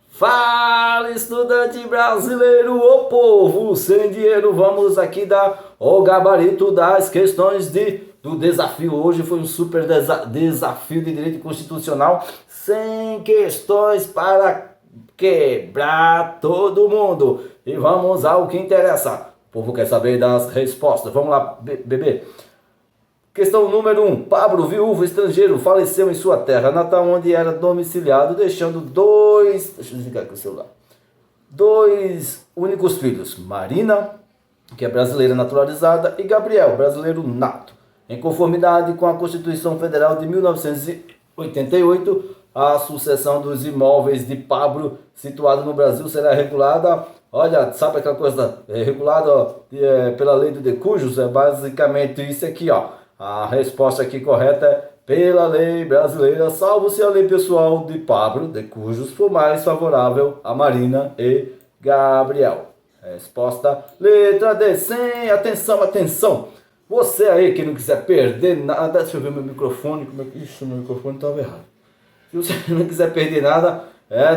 Fala, estudante brasileiro, ô povo sem dinheiro, vamos aqui dar o gabarito das questões do desafio. Hoje foi um super desafio de direito constitucional, 100 questões para quebrar todo mundo. E vamos ao que interessa. O povo quer saber das respostas. Vamos lá, bebê. Questão número 1. Pablo, viúvo estrangeiro, faleceu em sua terra natal, onde era domiciliado, deixando dois... Deixa eu desligar aqui o celular. Dois únicos filhos. Marina, que é brasileira naturalizada, e Gabriel, brasileiro nato. Em conformidade com a Constituição Federal de 1988, a sucessão dos imóveis de Pablo, situado no Brasil, será regulada... Olha, sabe aquela coisa regulada pela lei do decujus? É basicamente isso aqui, ó. A resposta aqui correta é pela lei brasileira, salvo se a lei pessoal de Pablo, de cujos, for mais favorável a Marina e Gabriel. Resposta letra D, 100. Atenção, atenção. Você aí que não quiser perder nada, deixa eu ver meu microfone, Ixi, meu microfone estava errado. Se você não quiser perder nada,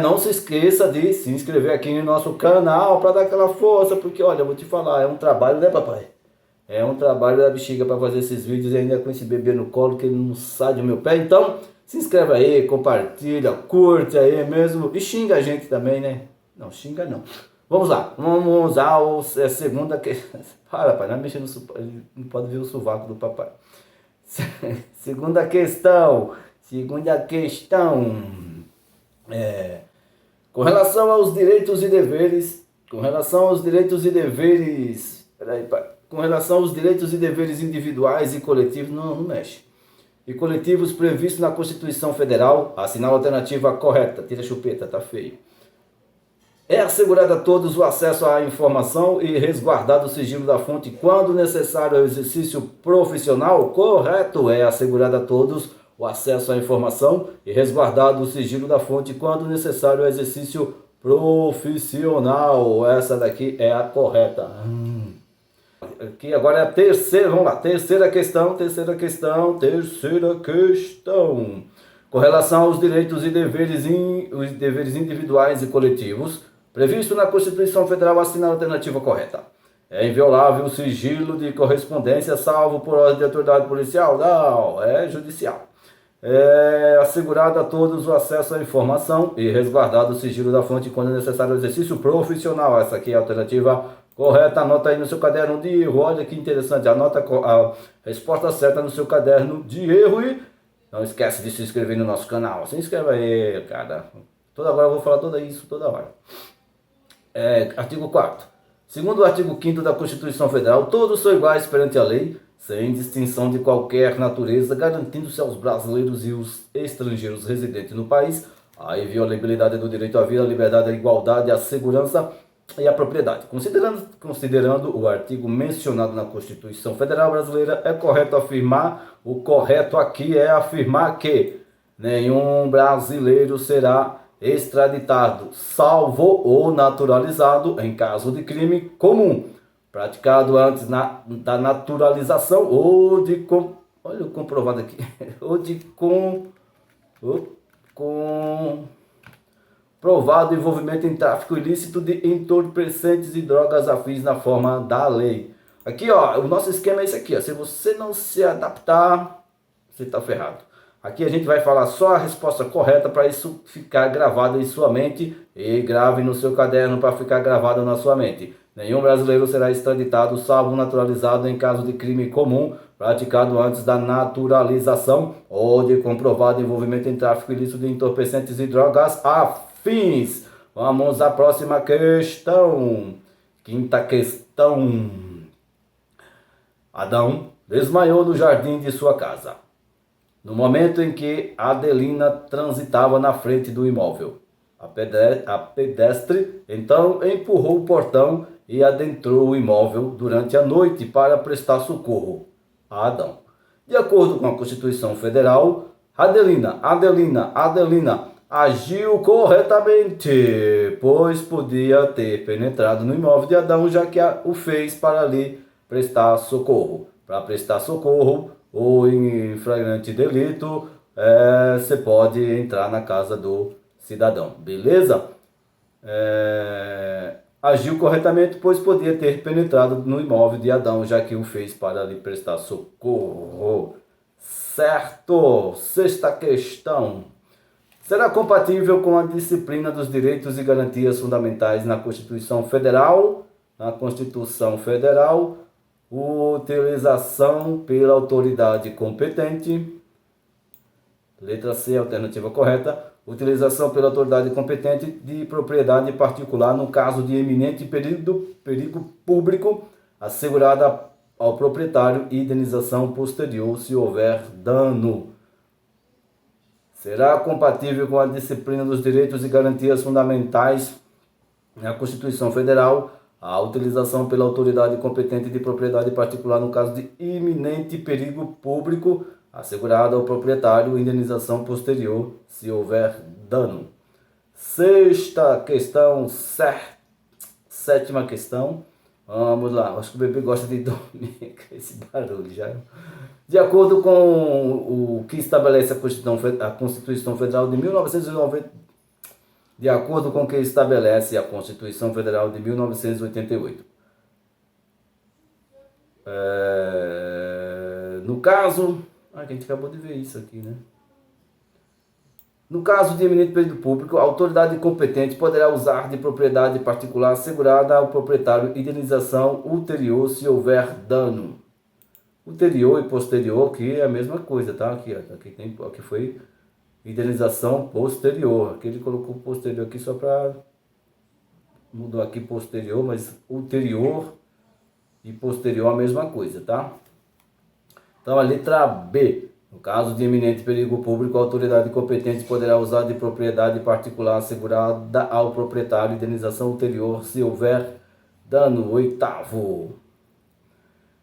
não se esqueça de se inscrever aqui no nosso canal para dar aquela força, porque olha, eu vou te falar, é um trabalho, né, papai? É um trabalho da bexiga para fazer esses vídeos, ainda com esse bebê no colo que ele não sai do meu pé. Então, se inscreve aí, compartilha, curte aí mesmo. E xinga a gente também, né? Não, xinga não. Vamos lá, vamos usar a segunda questão. Para, pai, não mexa no sovaco, não pode ver o sovaco do papai. Segunda questão. Com relação aos direitos e deveres. Peraí, pai. Com relação aos direitos e deveres individuais e coletivos, não mexe. E coletivos previstos na Constituição Federal, assinala a alternativa correta. Tira a chupeta, tá feio. É assegurado a todos o acesso à informação e resguardado o sigilo da fonte quando necessário ao exercício profissional? Correto. É assegurado a todos o acesso à informação e resguardado o sigilo da fonte quando necessário ao exercício profissional. Essa daqui é a correta. Aqui agora é a terceira, vamos lá, terceira questão. Com relação aos direitos e deveres individuais e coletivos, previsto na Constituição Federal, assinala a alternativa correta. É inviolável o sigilo de correspondência, salvo por ordem de autoridade policial? Não, é judicial. É assegurado a todos o acesso à informação e resguardado o sigilo da fonte quando é necessário o exercício profissional. Essa aqui é a alternativa correta. Anota aí no seu caderno de erro. Olha que interessante. Anota a resposta certa no seu caderno de erro e não esquece de se inscrever no nosso canal. Se inscreve aí, cara. Agora eu vou falar tudo isso toda hora. Artigo 4º. Segundo o artigo 5º da Constituição Federal, todos são iguais perante a lei, sem distinção de qualquer natureza, garantindo-se aos brasileiros e os estrangeiros residentes no país a inviolabilidade do direito à vida, à liberdade, à igualdade, à segurança e à propriedade. Considerando o artigo mencionado na Constituição Federal Brasileira, é correto afirmar, o correto aqui é afirmar que nenhum brasileiro será extraditado, salvo ou naturalizado em caso de crime comum, praticado antes da naturalização ou de olha o comprovado aqui, ou de comprovado envolvimento em tráfico ilícito de entorpecentes e drogas afins na forma da lei. Aqui, ó, o nosso esquema é esse aqui, ó. Se você não se adaptar, você tá ferrado. Aqui a gente vai falar só a resposta correta para isso ficar gravado em sua mente e grave no seu caderno para ficar gravado na sua mente. Nenhum brasileiro será extraditado, salvo naturalizado em caso de crime comum praticado antes da naturalização ou de comprovado envolvimento em tráfico ilícito de entorpecentes e drogas afins. Vamos à próxima questão. Quinta questão. Adão desmaiou no jardim de sua casa no momento em que Adelina transitava na frente do imóvel. A pedestre então empurrou o portão e adentrou o imóvel durante a noite para prestar socorro a Adão. De acordo com a Constituição Federal, Adelina agiu corretamente, pois podia ter penetrado no imóvel de Adão, já que o fez para lhe prestar socorro. Para prestar socorro, ou em flagrante delito, você pode entrar na casa do cidadão, beleza? Agiu corretamente, pois podia ter penetrado no imóvel de Adão, já que o fez para lhe prestar socorro. Certo? Sexta questão. Será compatível com a disciplina dos direitos e garantias fundamentais na Constituição Federal? Na Constituição Federal, utilização pela autoridade competente. Letra C, alternativa correta. Utilização pela autoridade competente de propriedade particular no caso de eminente perigo público, assegurada ao proprietário e indenização posterior se houver dano. Será compatível com a disciplina dos direitos e garantias fundamentais na Constituição Federal a utilização pela autoridade competente de propriedade particular no caso de iminente perigo público, assegurada ao proprietário e indenização posterior se houver dano. Sexta questão, sétima questão. Vamos lá, acho que o bebê gosta de dormir com esse barulho já. De acordo com o que estabelece a Constituição Federal de 1990, de acordo com o que estabelece a Constituição Federal de 1988. No caso, a gente acabou de ver isso aqui, né? No caso de eminente perigo público, a autoridade competente poderá usar de propriedade particular assegurada ao proprietário indenização ulterior se houver dano. Ulterior e posterior aqui é a mesma coisa, tá? Aqui foi indenização posterior. Aqui ele colocou posterior aqui só para... Mudou aqui posterior, mas ulterior e posterior a mesma coisa, tá? Então a letra B. No caso de iminente perigo público, a autoridade competente poderá usar de propriedade particular assegurada ao proprietário indenização ulterior se houver dano. Oitavo.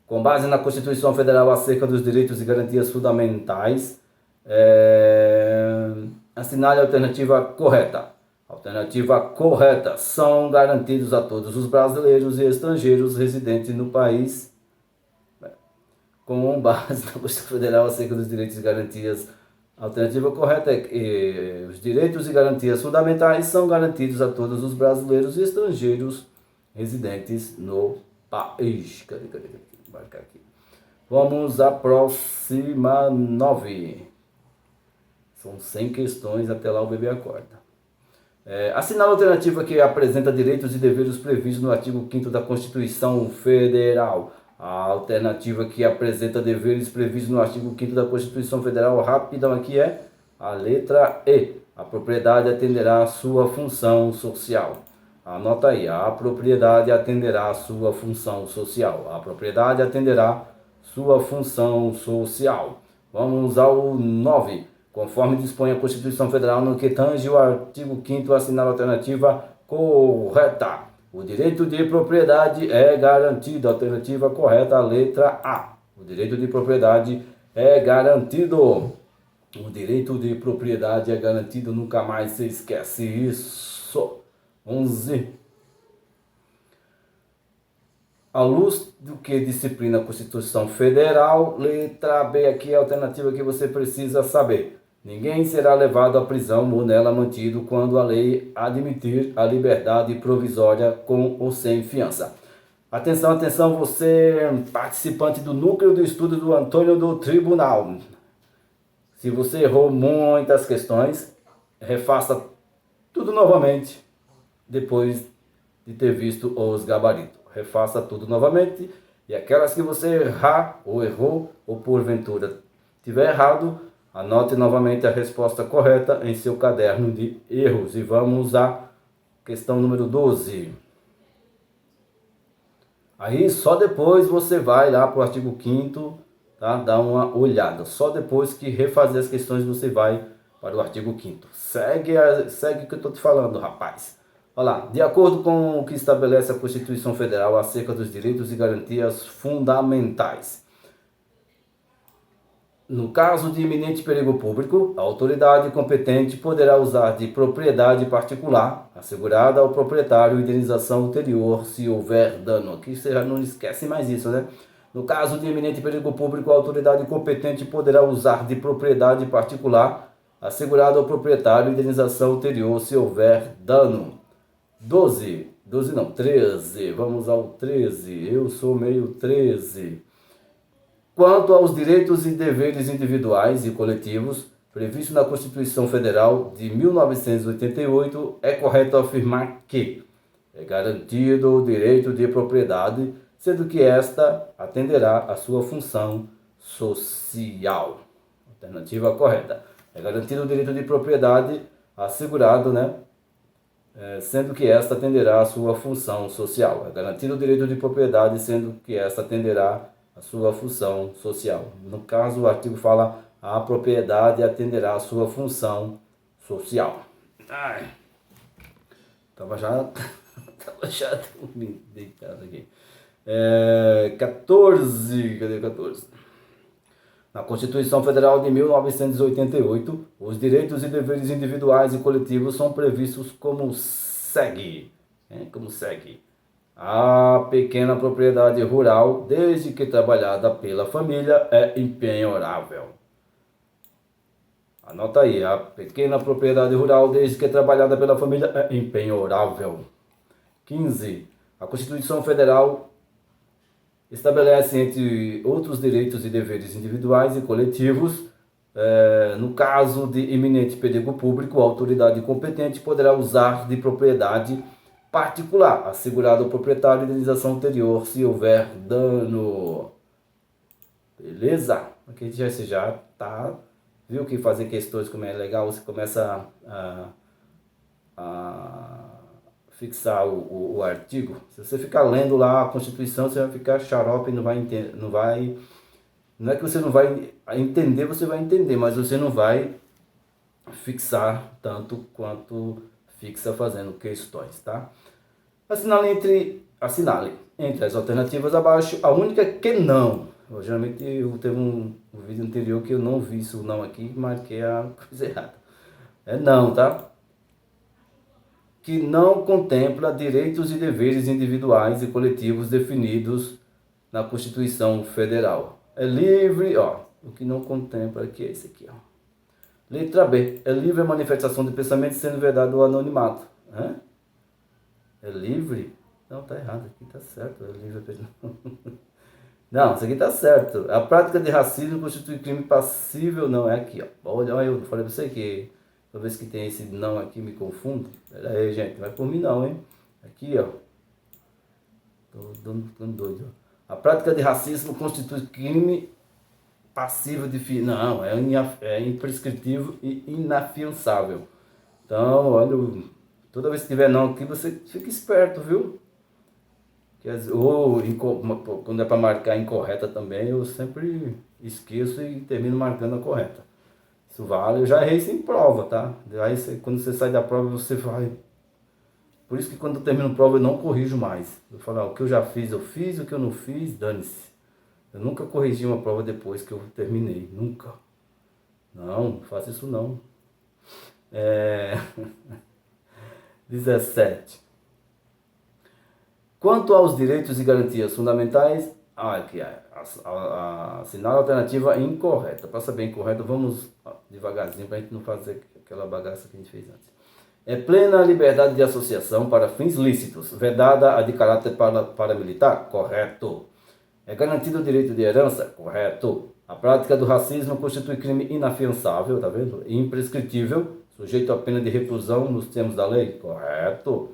Com base na Constituição Federal acerca dos direitos e garantias fundamentais, assinale a alternativa correta. Alternativa correta. São garantidos a todos os brasileiros e estrangeiros residentes no país, com base na Constituição Federal acerca dos direitos e garantias. A alternativa correta é que os direitos e garantias fundamentais são garantidos a todos os brasileiros e estrangeiros residentes no país. Cadê? Marcar aqui. Vamos à próxima 9. São 100 questões, até lá o bebê acorda. Assinale a alternativa que apresenta direitos e deveres previstos no artigo 5º da Constituição Federal. A alternativa que apresenta deveres previstos no artigo 5º da Constituição Federal, rapidão aqui, é a letra E. A propriedade atenderá à sua função social. Anota aí, a propriedade atenderá à sua função social. A propriedade atenderá sua função social. Vamos ao 9. Conforme dispõe a Constituição Federal no que tange o artigo 5º, assinala a alternativa correta. O direito de propriedade é garantido. Alternativa correta, a letra A. O direito de propriedade é garantido. O direito de propriedade é garantido, nunca mais se esquece isso. 11. À luz do que disciplina a Constituição Federal, letra B aqui é a alternativa que você precisa saber. Ninguém será levado à prisão ou nela mantido quando a lei admitir a liberdade provisória com ou sem fiança. Atenção, atenção, você participante do núcleo do estudo do Antônio do Tribunal. Se você errou muitas questões, refaça tudo novamente depois de ter visto os gabaritos. Refaça tudo novamente e aquelas que você errar ou errou ou porventura tiver errado, anote novamente a resposta correta em seu caderno de erros. E vamos à questão número 12. Aí só depois você vai lá para o artigo 5º, tá? Dá uma olhada. Só depois que refazer as questões você vai para o artigo 5º. Segue o que eu estou te falando, rapaz. Olha lá, de acordo com o que estabelece a Constituição Federal acerca dos direitos e garantias fundamentais. No caso de iminente perigo público, a autoridade competente poderá usar de propriedade particular, assegurada ao proprietário indenização ulterior se houver dano. Aqui você já não esquece mais isso, né? No caso de iminente perigo público, a autoridade competente poderá usar de propriedade particular, assegurado ao proprietário indenização ulterior se houver dano. 12 não, 13, vamos ao 13, eu sou meio 13. Quanto aos direitos e deveres individuais e coletivos, previsto na Constituição Federal de 1988, é correto afirmar que é garantido o direito de propriedade, sendo que esta atenderá à sua função social. Alternativa correta. É garantido o direito de propriedade assegurado, né? Sendo que esta atenderá à sua função social. É garantido o direito de propriedade, sendo que esta atenderá à sua função social. No caso, o artigo fala a propriedade atenderá à sua função social. Ai, tava já deitado aqui. 14, cadê 14? Na Constituição Federal de 1988, os direitos e deveres individuais e coletivos são previstos como segue. A pequena propriedade rural, desde que trabalhada pela família, é impenhorável. Anota aí, a pequena propriedade rural, desde que trabalhada pela família, é impenhorável. 15. A Constituição Federal estabelece, entre outros direitos e deveres individuais e coletivos, no caso de iminente perigo público, a autoridade competente poderá usar de propriedade particular, assegurado ao proprietário indenização anterior se houver dano. Beleza? Aqui você já tá, viu que fazer questões como é legal, você começa a fixar o artigo. Se você ficar lendo lá a Constituição, você vai ficar xarope e não vai entender, não é que você não vai entender, você vai entender, mas você não vai fixar tanto quanto fixa fazendo questões, tá? Assinale entre as alternativas abaixo a única que não. Geralmente eu teve um vídeo anterior que eu não vi isso não aqui, marquei a coisa errada. É não, tá? Que não contempla direitos e deveres individuais e coletivos definidos na Constituição Federal. É livre, o que não contempla aqui é esse aqui, Letra B. É livre a manifestação de pensamento sendo vedado o anonimato. É livre? Não, tá errado, aqui tá certo. É livre. Não, isso aqui tá certo. A prática de racismo constitui crime passível, não, é aqui, Olha, eu falei pra você que toda vez que tem esse não aqui me confundo. Pera aí, gente, não vai por mim não, hein? Aqui, tô ficando doido. A prática de racismo constitui crime passível de... Não, é imprescritível e inafiançável. Então, olha, toda vez que tiver não aqui, você fica esperto, viu? Ou quando é para marcar incorreta também, eu sempre esqueço e termino marcando a correta. Isso vale, eu já errei sem prova, tá? Aí quando você sai da prova, você vai... Por isso que quando eu termino a prova, eu não corrijo mais. Eu falo, o que eu já fiz, eu fiz, o que eu não fiz, dane-se. Eu nunca corrigi uma prova depois que eu terminei, nunca. Não faço isso não. 17. Quanto aos direitos e garantias fundamentais, aqui assinar a alternativa incorreta. Para saber incorreta, vamos devagarzinho para a gente não fazer aquela bagaça que a gente fez antes. É plena liberdade de associação para fins lícitos, vedada a de caráter paramilitar? Correto. É garantido o direito de herança? Correto. A prática do racismo constitui crime inafiançável, tá vendo? Imprescritível, sujeito a pena de reclusão nos termos da lei? Correto.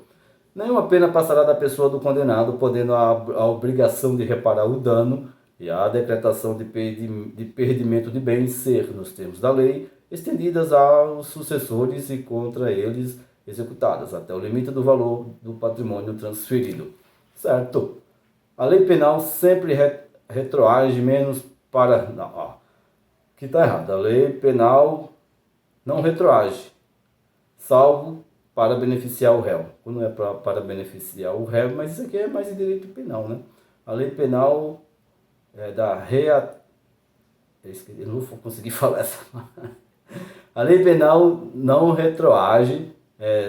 Nenhuma pena passará da pessoa do condenado, podendo a obrigação de reparar o dano e a decretação de perdimento de bens ser, nos termos da lei, estendidas aos sucessores e contra eles executadas, até o limite do valor do patrimônio transferido. Certo? A lei penal sempre retroage menos para... Não, aqui está errado. A lei penal não retroage, salvo para beneficiar o réu. Quando é para beneficiar o réu, mas isso aqui é mais em direito penal, né? A lei penal é da eu não vou conseguir falar essa. A lei penal não retroage,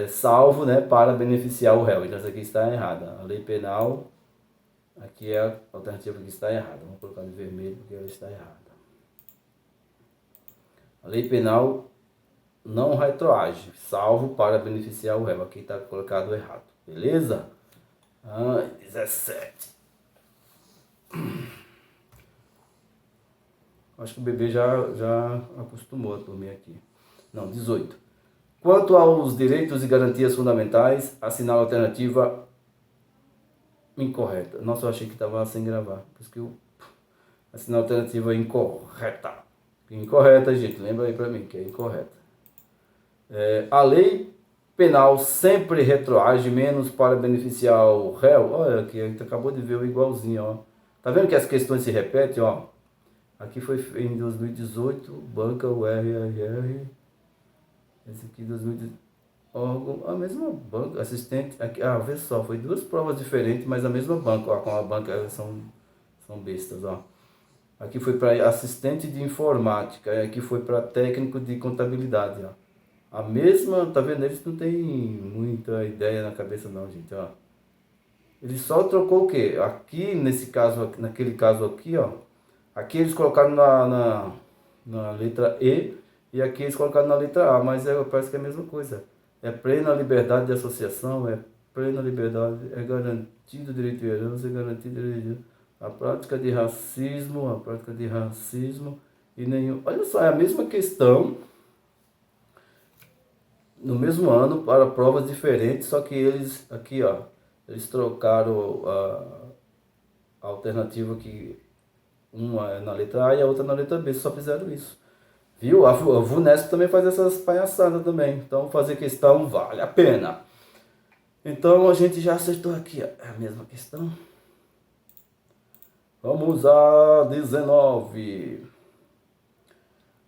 salvo, né, para beneficiar o réu. Então essa aqui está errada. A lei penal, aqui é a alternativa que está errada. Vamos colocar de vermelho porque ela está errada. A lei penal não retroage, salvo para beneficiar o réu. Aqui está colocado errado, beleza? 17. Acho que o bebê já acostumou a dormir aqui. Não, 18. Quanto aos direitos e garantias fundamentais, assinala a alternativa incorreta. Nossa, eu achei que estava sem gravar. Por isso que eu assinei a alternativa incorreta. Incorreta, gente. Lembra aí para mim que é incorreta. A lei penal sempre retroage, menos para beneficiar o réu. Olha aqui, a gente acabou de ver o igualzinho, ó. Tá vendo que as questões se repetem, ó? Aqui foi em 2018, banca o RRR. Esse aqui 2018, órgão, a mesma banca, assistente, aqui, vê só, foi duas provas diferentes, mas a mesma banca, ó, com a banca são bestas, ó. Aqui foi para assistente de informática, e aqui foi para técnico de contabilidade, ó. A mesma, tá vendo? Eles não tem muita ideia na cabeça não, gente, ó. Ele só trocou o quê? Aqui, nesse caso, naquele caso aqui, ó. Aqui eles colocaram na letra E e aqui eles colocaram na letra A, mas parece que é a mesma coisa. É plena liberdade de associação, é plena liberdade, é garantido o direito de herança, é garantido o direito de... A prática de racismo e nenhum... Olha só, é a mesma questão no mesmo ano para provas diferentes, só que eles, aqui ó, eles trocaram a alternativa que uma é na letra A e a outra na letra B, só fizeram isso. Viu? A VUNESP também faz essas palhaçadas também, então fazer questão vale a pena. Então a gente já acertou aqui, ó, é a mesma questão. Vamos a 19.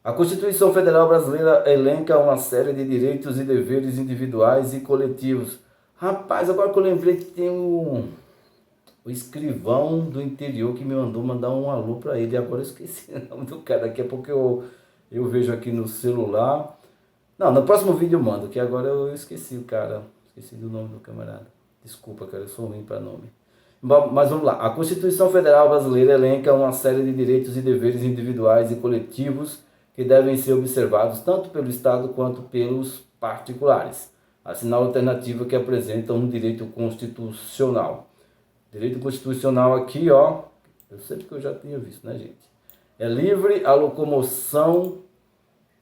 A Constituição Federal Brasileira elenca uma série de direitos e deveres individuais e coletivos. Rapaz, agora que eu lembrei que tem o escrivão do interior que me mandou mandar um alô para ele. Agora eu esqueci o nome do cara. Daqui a pouco eu vejo aqui no celular. Não, no próximo vídeo eu mando, que agora eu esqueci o cara. Esqueci do nome do camarada. Desculpa, cara, eu sou ruim para nome. Mas vamos lá. A Constituição Federal Brasileira elenca uma série de direitos e deveres individuais e coletivos que devem ser observados tanto pelo Estado quanto pelos particulares. Assinala a alternativa que apresenta um direito constitucional. Direito constitucional aqui, ó, eu sei que eu já tinha visto, né, gente? É livre a locomoção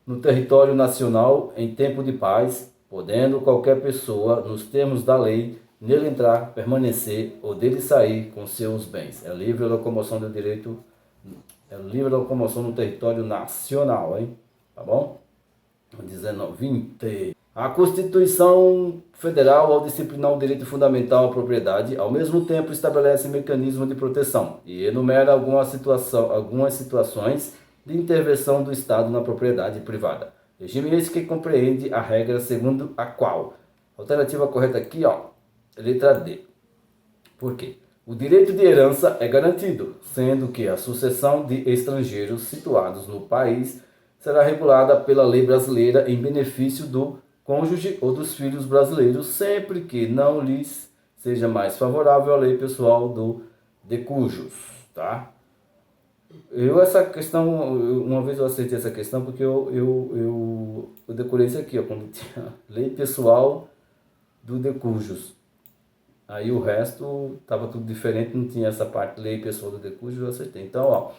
no território nacional em tempo de paz, podendo qualquer pessoa, nos termos da lei, nele entrar, permanecer ou dele sair com seus bens. É livre a locomoção do direito, é livre a locomoção no território nacional, hein? Tá bom? 20. A Constituição Federal, ao disciplinar o direito fundamental à propriedade, ao mesmo tempo estabelece mecanismos de proteção e enumera algumas situações de intervenção do Estado na propriedade privada. Regime esse que compreende a regra segundo a qual. Alternativa correta aqui, ó, letra D. Por quê? O direito de herança é garantido, sendo que a sucessão de estrangeiros situados no país será regulada pela lei brasileira em benefício do cônjuge ou dos filhos brasileiros, sempre que não lhes seja mais favorável a lei pessoal do de cujos, tá? Essa questão, uma vez eu acertei essa questão porque eu decorei isso aqui, ó, quando tinha lei pessoal do de cujos. Aí o resto estava tudo diferente, não tinha essa parte, lei pessoal do de cujos, eu acertei. Então, ó,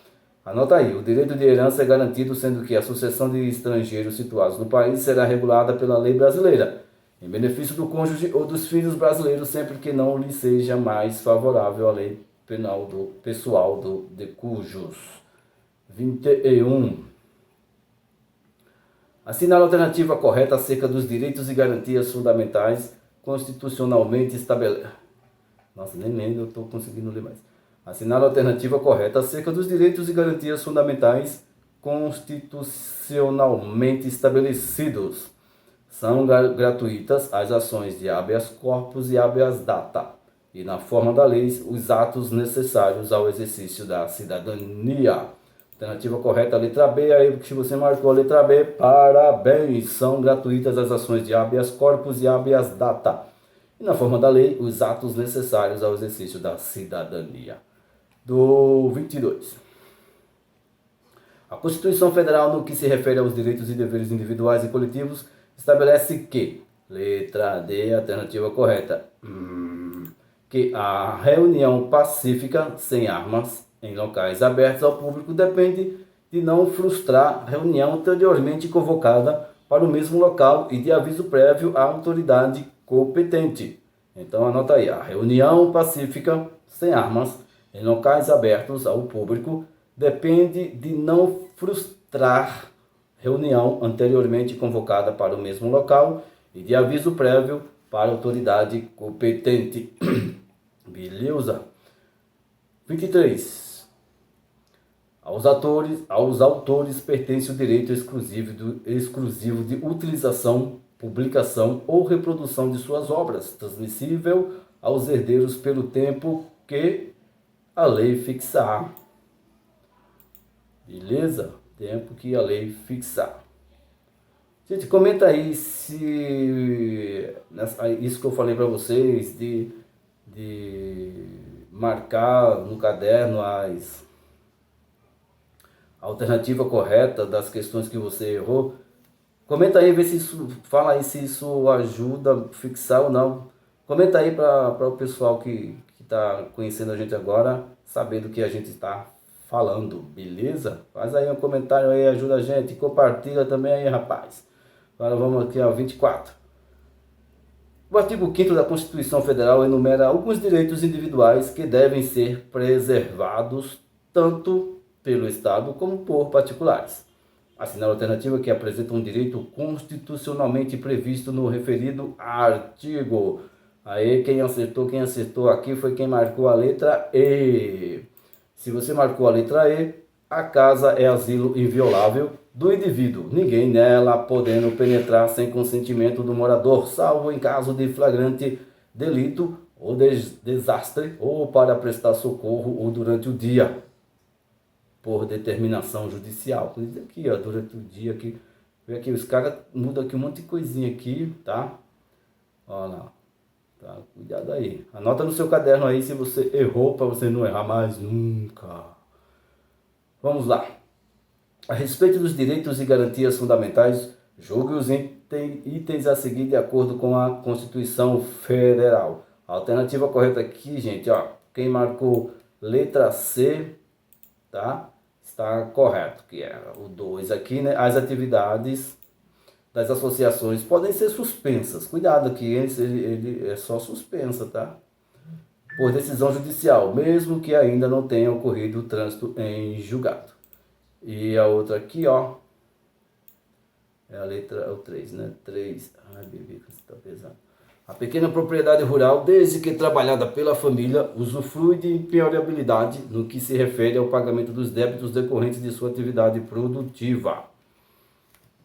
anota aí, o direito de herança é garantido, sendo que a sucessão de estrangeiros situados no país será regulada pela lei brasileira, em benefício do cônjuge ou dos filhos brasileiros, sempre que não lhe seja mais favorável a lei penal do pessoal de cujos. 21. Assinala a alternativa correta acerca dos direitos e garantias fundamentais constitucionalmente estabelecidos. Nossa, nem lembro, eu estou conseguindo ler mais. Assinala a alternativa correta acerca dos direitos e garantias fundamentais constitucionalmente estabelecidos. São gratuitas as ações de habeas corpus e habeas data, e na forma da lei, os atos necessários ao exercício da cidadania. Alternativa correta, letra B. Aí, se você marcou a letra B, parabéns! São gratuitas as ações de habeas corpus e habeas data, e na forma da lei, os atos necessários ao exercício da cidadania. Do 22. A Constituição Federal, no que se refere aos direitos e deveres individuais e coletivos, estabelece que, letra D, alternativa correta, que a reunião pacífica, sem armas, em locais abertos ao público, depende de não frustrar reunião anteriormente convocada para o mesmo local e de aviso prévio à autoridade competente. Então anota aí, a reunião pacífica, sem armas, em locais abertos ao público, depende de não frustrar reunião anteriormente convocada para o mesmo local e de aviso prévio para a autoridade competente. Beleza? 23. Aos autores pertence o direito exclusivo de utilização, publicação ou reprodução de suas obras, transmissível aos herdeiros pelo tempo que a lei fixar. Beleza? Tempo que a lei fixar. Gente, comenta aí se isso que eu falei para vocês de marcar no caderno a alternativa correta das questões que você errou. Comenta aí, vê se isso, fala aí se isso ajuda a fixar ou não. Comenta aí para o pessoal que está conhecendo a gente agora, saber do que a gente está falando, beleza? Faz aí um comentário aí, ajuda a gente, compartilha também aí, rapaz. Agora vamos aqui ao 24. O artigo 5º da Constituição Federal enumera alguns direitos individuais que devem ser preservados tanto pelo Estado como por particulares. Assinala a alternativa que apresenta um direito constitucionalmente previsto no referido artigo. Aí quem acertou aqui foi quem marcou a letra E. Se você marcou a letra E, a casa é asilo inviolável do indivíduo, ninguém nela podendo penetrar sem consentimento do morador, salvo em caso de flagrante delito ou desastre, ou para prestar socorro ou durante o dia, por determinação judicial. Aqui, ó, durante o dia, aqui, vê aqui, os caras mudam aqui um monte de coisinha aqui, tá? Olha lá, tá? Cuidado aí. Anota no seu caderno aí se você errou, para você não errar mais nunca. Vamos lá. A respeito dos direitos e garantias fundamentais, julgue os itens a seguir de acordo com a Constituição Federal. A alternativa correta aqui, gente, ó, quem marcou letra C, tá? Está correto, que é o 2 aqui, né? As atividades das associações podem ser suspensas. Cuidado que ele é só suspensa, tá? Por decisão judicial, mesmo que ainda não tenha ocorrido o trânsito em julgado. E a outra aqui, ó, é a letra, o 3, né? 3, ai bebê, que você tá pesado. A pequena propriedade rural, desde que trabalhada pela família, usufrui de impenhorabilidade no que se refere ao pagamento dos débitos decorrentes de sua atividade produtiva.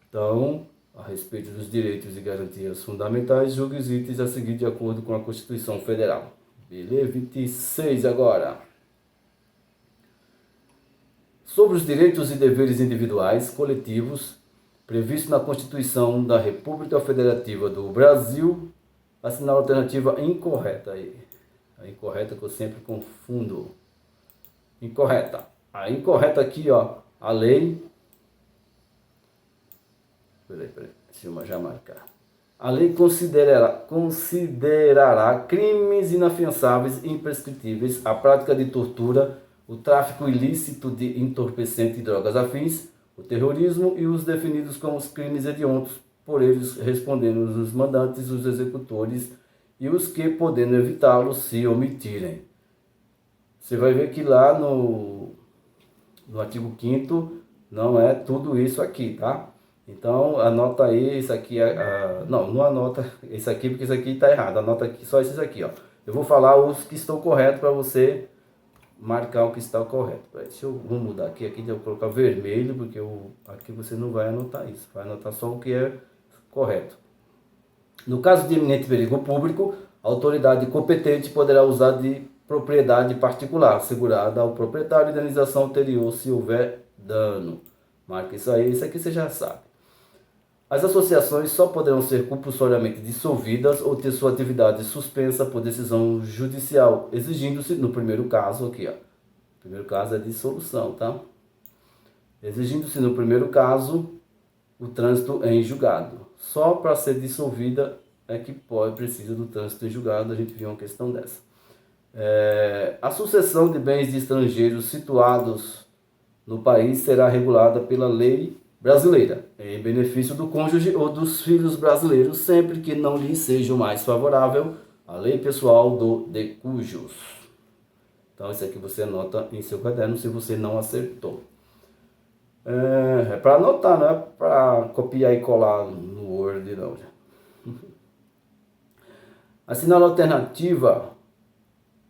Então, a respeito dos direitos e garantias fundamentais, julgue os itens a seguir de acordo com a Constituição Federal. Beleza? 26 agora. Sobre os direitos e deveres individuais coletivos previsto na Constituição da República Federativa do Brasil, assinar a alternativa incorreta aí. A incorreta que eu sempre confundo. Incorreta. A incorreta aqui, ó, a lei. Peraí, deixa eu já marcar. A lei considerará crimes inafiançáveis e imprescritíveis a prática de tortura, o tráfico ilícito de entorpecente e drogas afins, o terrorismo e os definidos como os crimes hediondos, por eles respondendo os mandantes, os executores e os que, podendo evitá-los, se omitirem. Você vai ver que lá no artigo 5º não é tudo isso aqui, tá? Então anota aí, isso aqui, não anota isso aqui porque isso aqui está errado, anota aqui, só esses aqui, ó. Eu vou falar os que estão corretos para você marcar o que está correto. Deixa eu mudar aqui, eu vou colocar vermelho, porque aqui você não vai anotar isso, vai anotar só o que é correto. No caso de iminente perigo público, a autoridade competente poderá usar de propriedade particular, assegurada ao proprietário indenização anterior se houver dano. Marca isso aí, isso aqui você já sabe. As associações só poderão ser compulsoriamente dissolvidas ou ter sua atividade suspensa por decisão judicial, exigindo-se, no primeiro caso aqui, ó. O primeiro caso é dissolução, tá? exigindo-se no primeiro caso o trânsito em julgado. Só para ser dissolvida é que precisa do trânsito em julgado. A gente viu uma questão dessa. A sucessão de bens de estrangeiros situados no país será regulada pela lei brasileira, em benefício do cônjuge ou dos filhos brasileiros, sempre que não lhe seja mais favorável a lei pessoal de cujos. Então, isso aqui você anota em seu caderno se você não acertou. É para anotar, não é para copiar e colar no Word, não. Assinala a alternativa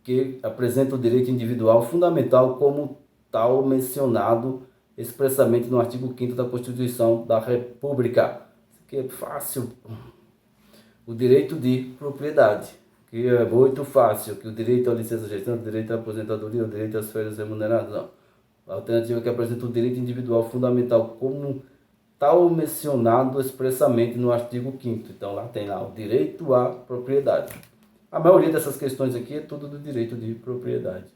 que apresenta o direito individual fundamental como tal mencionado expressamente no artigo 5º da Constituição da República. Isso aqui é fácil. O direito de propriedade, que é muito fácil, que o direito à licença gestante, o direito à aposentadoria, o direito às férias remuneradas, não. A alternativa que apresenta o direito individual fundamental como tal mencionado expressamente no artigo 5º. Então lá tem lá o direito à propriedade. A maioria dessas questões aqui é tudo do direito de propriedade.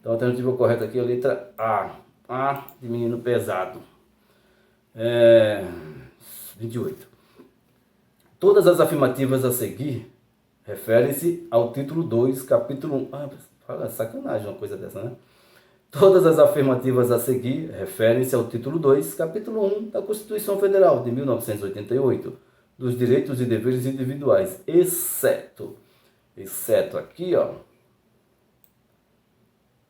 Então a alternativa correta aqui é a letra A. A de menino pesado. 28. Todas as afirmativas a seguir referem-se ao título 2, capítulo 1. Fala sacanagem uma coisa dessa, né? Todas as afirmativas a seguir referem-se ao título 2, capítulo 1 da Constituição Federal de 1988, dos direitos e deveres individuais, exceto aqui, ó.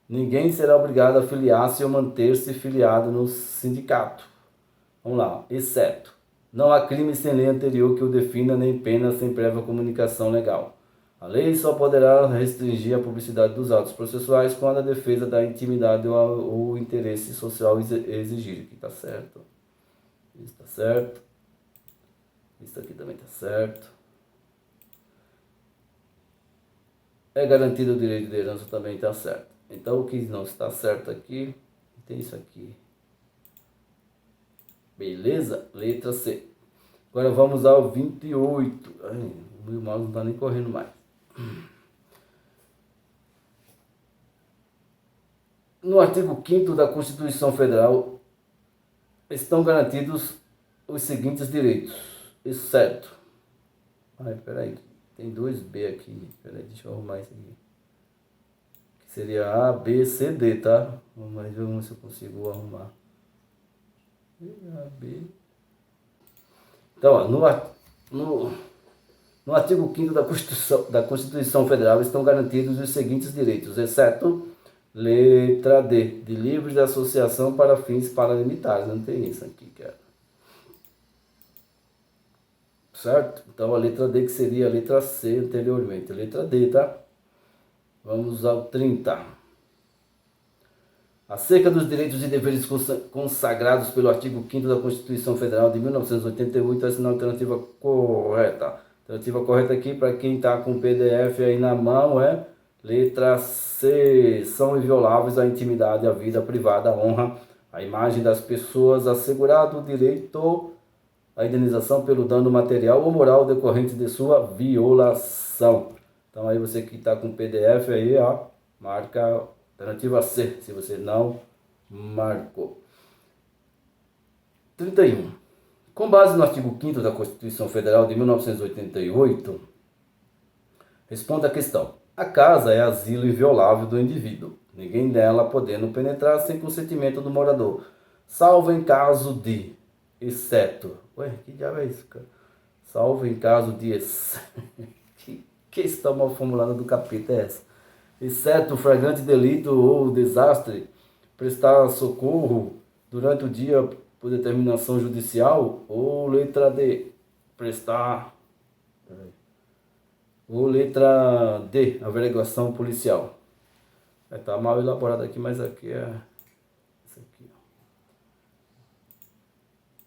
Ninguém será obrigado a filiar-se ou manter-se filiado no sindicato. Vamos lá, exceto. Não há crime sem lei anterior que o defina, nem pena sem prévia comunicação legal. A lei só poderá restringir a publicidade dos atos processuais quando a defesa da intimidade ou o interesse social exigir. Aqui está certo. Isso está certo. Isso aqui também está certo. É garantido o direito de herança, também está certo. Então o que não está certo aqui, tem isso aqui. Beleza? Letra C. Agora vamos ao 28. Ai, o meu mouse não está nem correndo mais. No artigo 5º da Constituição Federal estão garantidos os seguintes direitos, exceto... peraí, tem 2B aqui. Peraí, deixa eu arrumar isso aqui. Que seria A, B, C, D, tá? Vamos ver se eu consigo arrumar. A, B. Então, ó, no artigo 5º da Constituição Federal estão garantidos os seguintes direitos, exceto letra D, de livre associação para fins paralimitares. Não tem isso aqui, cara. Certo? Então a letra D, que seria a letra C anteriormente. Letra D, tá? Vamos ao 30. Acerca dos direitos e deveres consagrados pelo artigo 5º da Constituição Federal de 1988, essa é a alternativa correta. A alternativa correta aqui, para quem está com o PDF aí na mão, é letra C. São invioláveis a intimidade, a vida privada, a honra, a imagem das pessoas, assegurado o direito à indenização pelo dano material ou moral decorrente de sua violação. Então aí você que está com o PDF aí, ó, marca alternativa C, se você não marcou. 31. Com base no artigo 5º da Constituição Federal de 1988, responda a questão. A casa é asilo inviolável do indivíduo, ninguém nela podendo penetrar sem consentimento do morador, salvo em caso de, exceto... Ué, que diabo é isso, cara? Salvo em caso de... Que questão mal formulada do capeta é essa? Exceto flagrante delito ou desastre, prestar socorro durante o dia por determinação judicial, ou letra D, prestar... Ou letra D, averiguação policial. Tá mal elaborado aqui, mas aqui é... Isso aqui,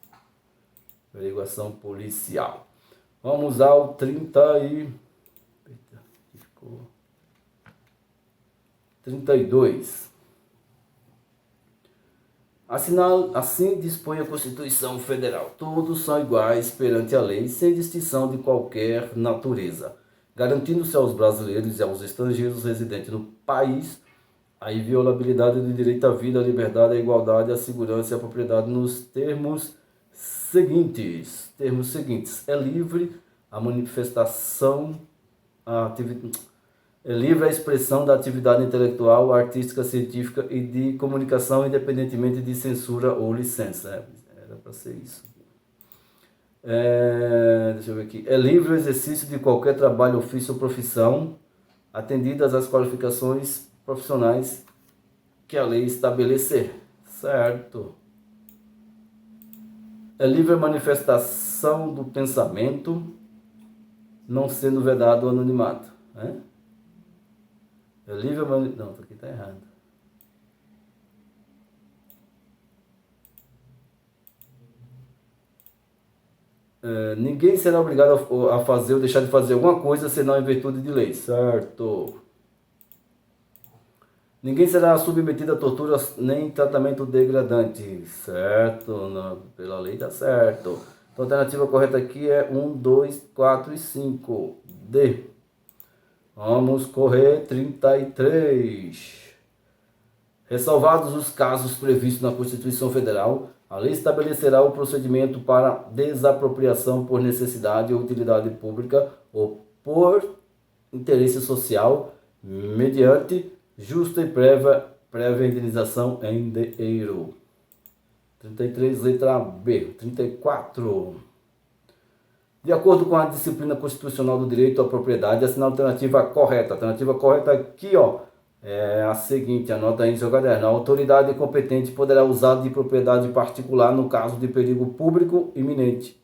ó. Averiguação policial. Vamos ao 30 e... Eita, ficou... 32. Assim dispõe a Constituição Federal. Todos são iguais perante a lei, sem distinção de qualquer natureza, garantindo-se aos brasileiros e aos estrangeiros residentes no país A inviolabilidade do direito à vida, à liberdade, à igualdade, à segurança e à propriedade nos termos seguintes. Termos seguintes. É livre a manifestação, é livre a expressão da atividade intelectual, artística, científica e de comunicação, independentemente de censura ou licença. Era para ser isso. Deixa eu ver aqui. É livre o exercício de qualquer trabalho, ofício ou profissão, atendidas as qualificações profissionais que a lei estabelecer. Certo. É livre a manifestação do pensamento, não sendo vedado o anonimato. É livre a manifestação... Não, aqui está errado. Ninguém será obrigado a fazer ou deixar de fazer alguma coisa senão em virtude de lei. Certo. Ninguém será submetido a tortura nem tratamento degradante. Certo. Não, pela lei dá certo. Então a alternativa correta aqui é 1, 2, 4 e 5. D. Vamos correr 33. Ressalvados os casos previstos na Constituição Federal, a lei estabelecerá o procedimento para desapropriação por necessidade ou utilidade pública ou por interesse social, mediante justa e prévia indenização em dinheiro. 33, letra B. 34. De acordo com a disciplina constitucional do direito à propriedade, assina a alternativa correta. A alternativa correta aqui, é a seguinte, anota aí em seu caderno. A autoridade competente poderá usar de propriedade particular no caso de perigo público iminente.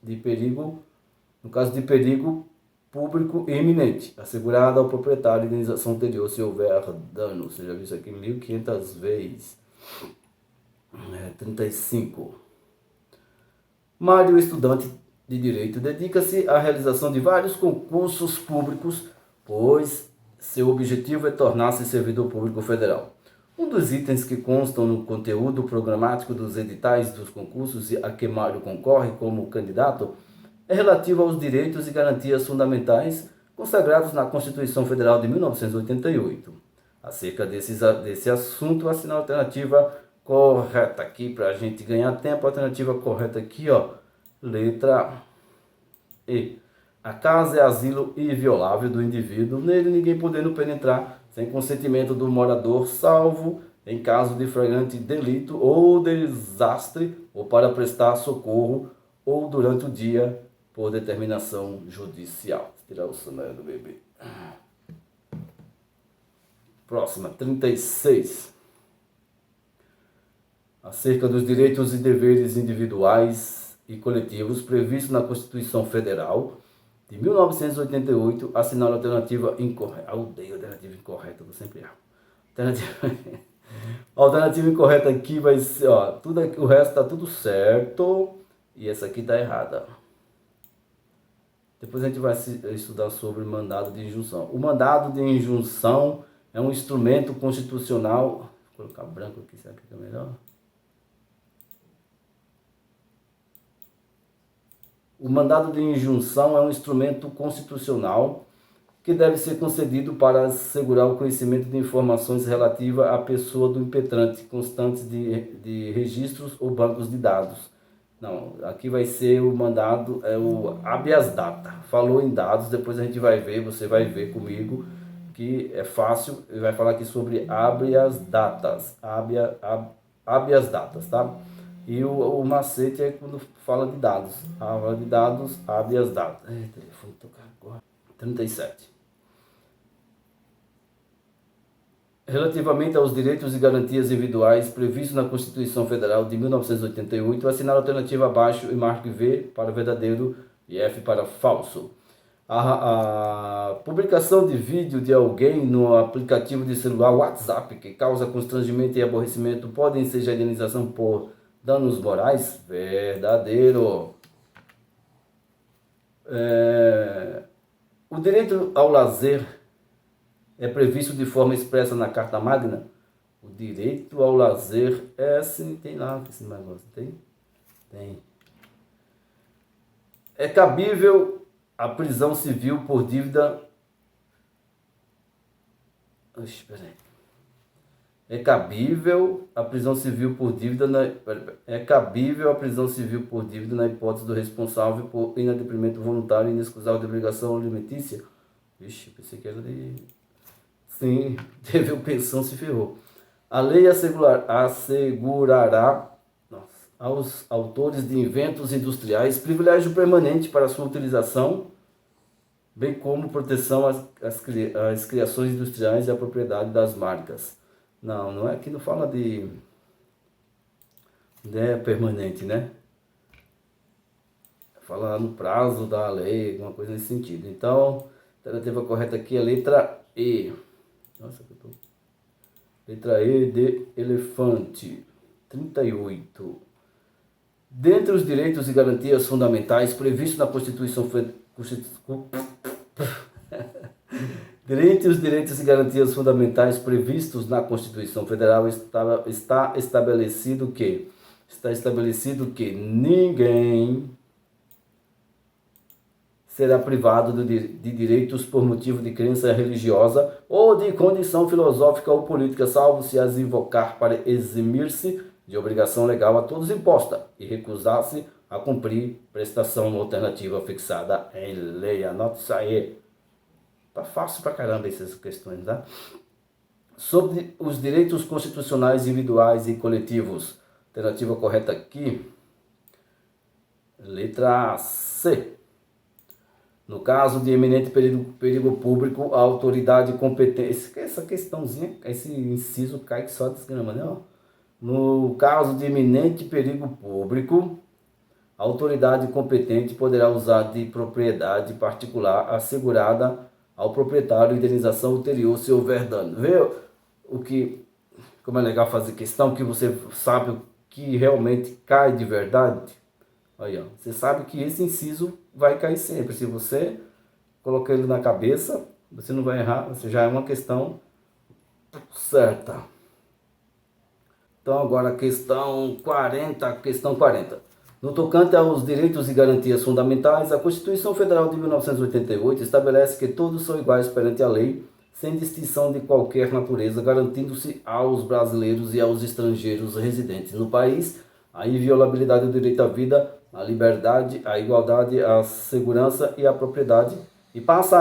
No caso de perigo público e iminente, assegurada ao proprietário indenização anterior se houver dano. Você já viu isso aqui 1.500 vezes. 35. Mário, estudante de Direito, dedica-se à realização de vários concursos públicos, pois seu objetivo é tornar-se servidor público federal. Um dos itens que constam no conteúdo programático dos editais dos concursos a que Mário concorre como candidato é relativo aos direitos e garantias fundamentais consagrados na Constituição Federal de 1988. Acerca desse assunto, assina a alternativa correta aqui para a gente ganhar tempo. A alternativa correta aqui, letra E. A casa é asilo inviolável do indivíduo, nele ninguém podendo penetrar sem consentimento do morador, salvo em caso de flagrante delito ou desastre, ou para prestar socorro, ou durante o dia, por determinação judicial. Vou tirar o soneiro do bebê. Próxima, 36. Acerca dos direitos e deveres individuais e coletivos previstos na Constituição Federal de 1988, assinar a alternativa incorreta. Eu odeio a alternativa incorreta, eu sempre erro. A alternativa incorreta aqui vai ser, o resto está tudo certo e essa aqui está errada. Depois a gente vai estudar sobre mandado de injunção. O mandado de injunção é um instrumento constitucional. Vou colocar branco aqui, será que fica melhor? O mandado de injunção é um instrumento constitucional que deve ser concedido para assegurar o conhecimento de informações relativas à pessoa do impetrante, constantes de registros ou bancos de dados. Não, aqui vai ser o mandado, é o habeas data. Falou em dados, depois a gente vai ver, você vai ver comigo, que é fácil, ele vai falar aqui sobre habeas datas, habeas datas, tá? E o macete é quando fala de dados. Fala de dados, habeas datas. Telefone tocar agora. 37. Relativamente aos direitos e garantias individuais previstos na Constituição Federal de 1988, assinar a alternativa abaixo e marque V para verdadeiro e F para falso. A publicação de vídeo de alguém no aplicativo de celular WhatsApp que causa constrangimento e aborrecimento pode ensejar indenização por danos morais? Verdadeiro. O direito ao lazer é previsto de forma expressa na Carta Magna? O direito ao lazer sim, tem lá esse negócio, tem? Tem. É cabível a prisão civil por dívida... É cabível a prisão civil por dívida é cabível a prisão civil por dívida na hipótese do responsável por inadimplemento voluntário e inexcusável de obrigação alimentícia? Vixe, pensei que era de... Sim, deveu pensão, se ferrou. A lei assegurará aos autores de inventos industriais privilégio permanente para sua utilização, bem como proteção às criações industriais e à propriedade das marcas. Não é que não fala de permanente, né? Fala no prazo da lei, alguma coisa nesse sentido. Então, a alternativa correta aqui é a letra E. Nossa, que eu tô... Letra E de elefante. 38. Dentre os direitos e garantias fundamentais previstos na Constituição Federal... Dentre os direitos e garantias fundamentais previstos na Constituição Federal está estabelecido que ninguém será privado de direitos por motivo de crença religiosa ou de condição filosófica ou política, salvo se as invocar para eximir-se de obrigação legal a todos imposta e recusar-se a cumprir prestação alternativa fixada em lei. Anote isso aí. Tá fácil pra caramba essas questões, tá? Sobre os direitos constitucionais individuais e coletivos. Alternativa correta aqui. Letra C. No caso de eminente perigo público, a autoridade competente... Essa questãozinha, esse inciso cai que só desgrama, né? No caso de eminente perigo público, a autoridade competente poderá usar de propriedade particular assegurada ao proprietário indenização ulterior se houver dano. Vê como é legal fazer questão que você sabe o que realmente cai de verdade? Aí, ó, você sabe que esse inciso vai cair sempre. Se você colocar ele na cabeça, você não vai errar, você já é uma questão certa. Então agora a questão 40. No tocante aos direitos e garantias fundamentais, a Constituição Federal de 1988 estabelece que todos são iguais perante a lei, sem distinção de qualquer natureza, garantindo-se aos brasileiros e aos estrangeiros residentes no país a inviolabilidade do direito à vida, à liberdade, à igualdade, à segurança e à propriedade, e passa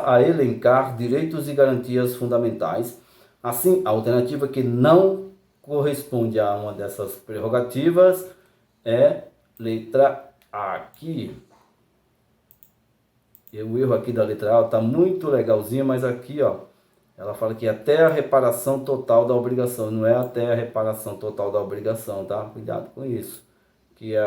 a elencar direitos e garantias fundamentais. Assim, a alternativa que não corresponde a uma dessas prerrogativas é letra A aqui. E o erro aqui da letra A está muito legalzinho, mas aqui, ó, ela fala que até a reparação total da obrigação. Não é até a reparação total da obrigação, tá? Cuidado com isso. Que é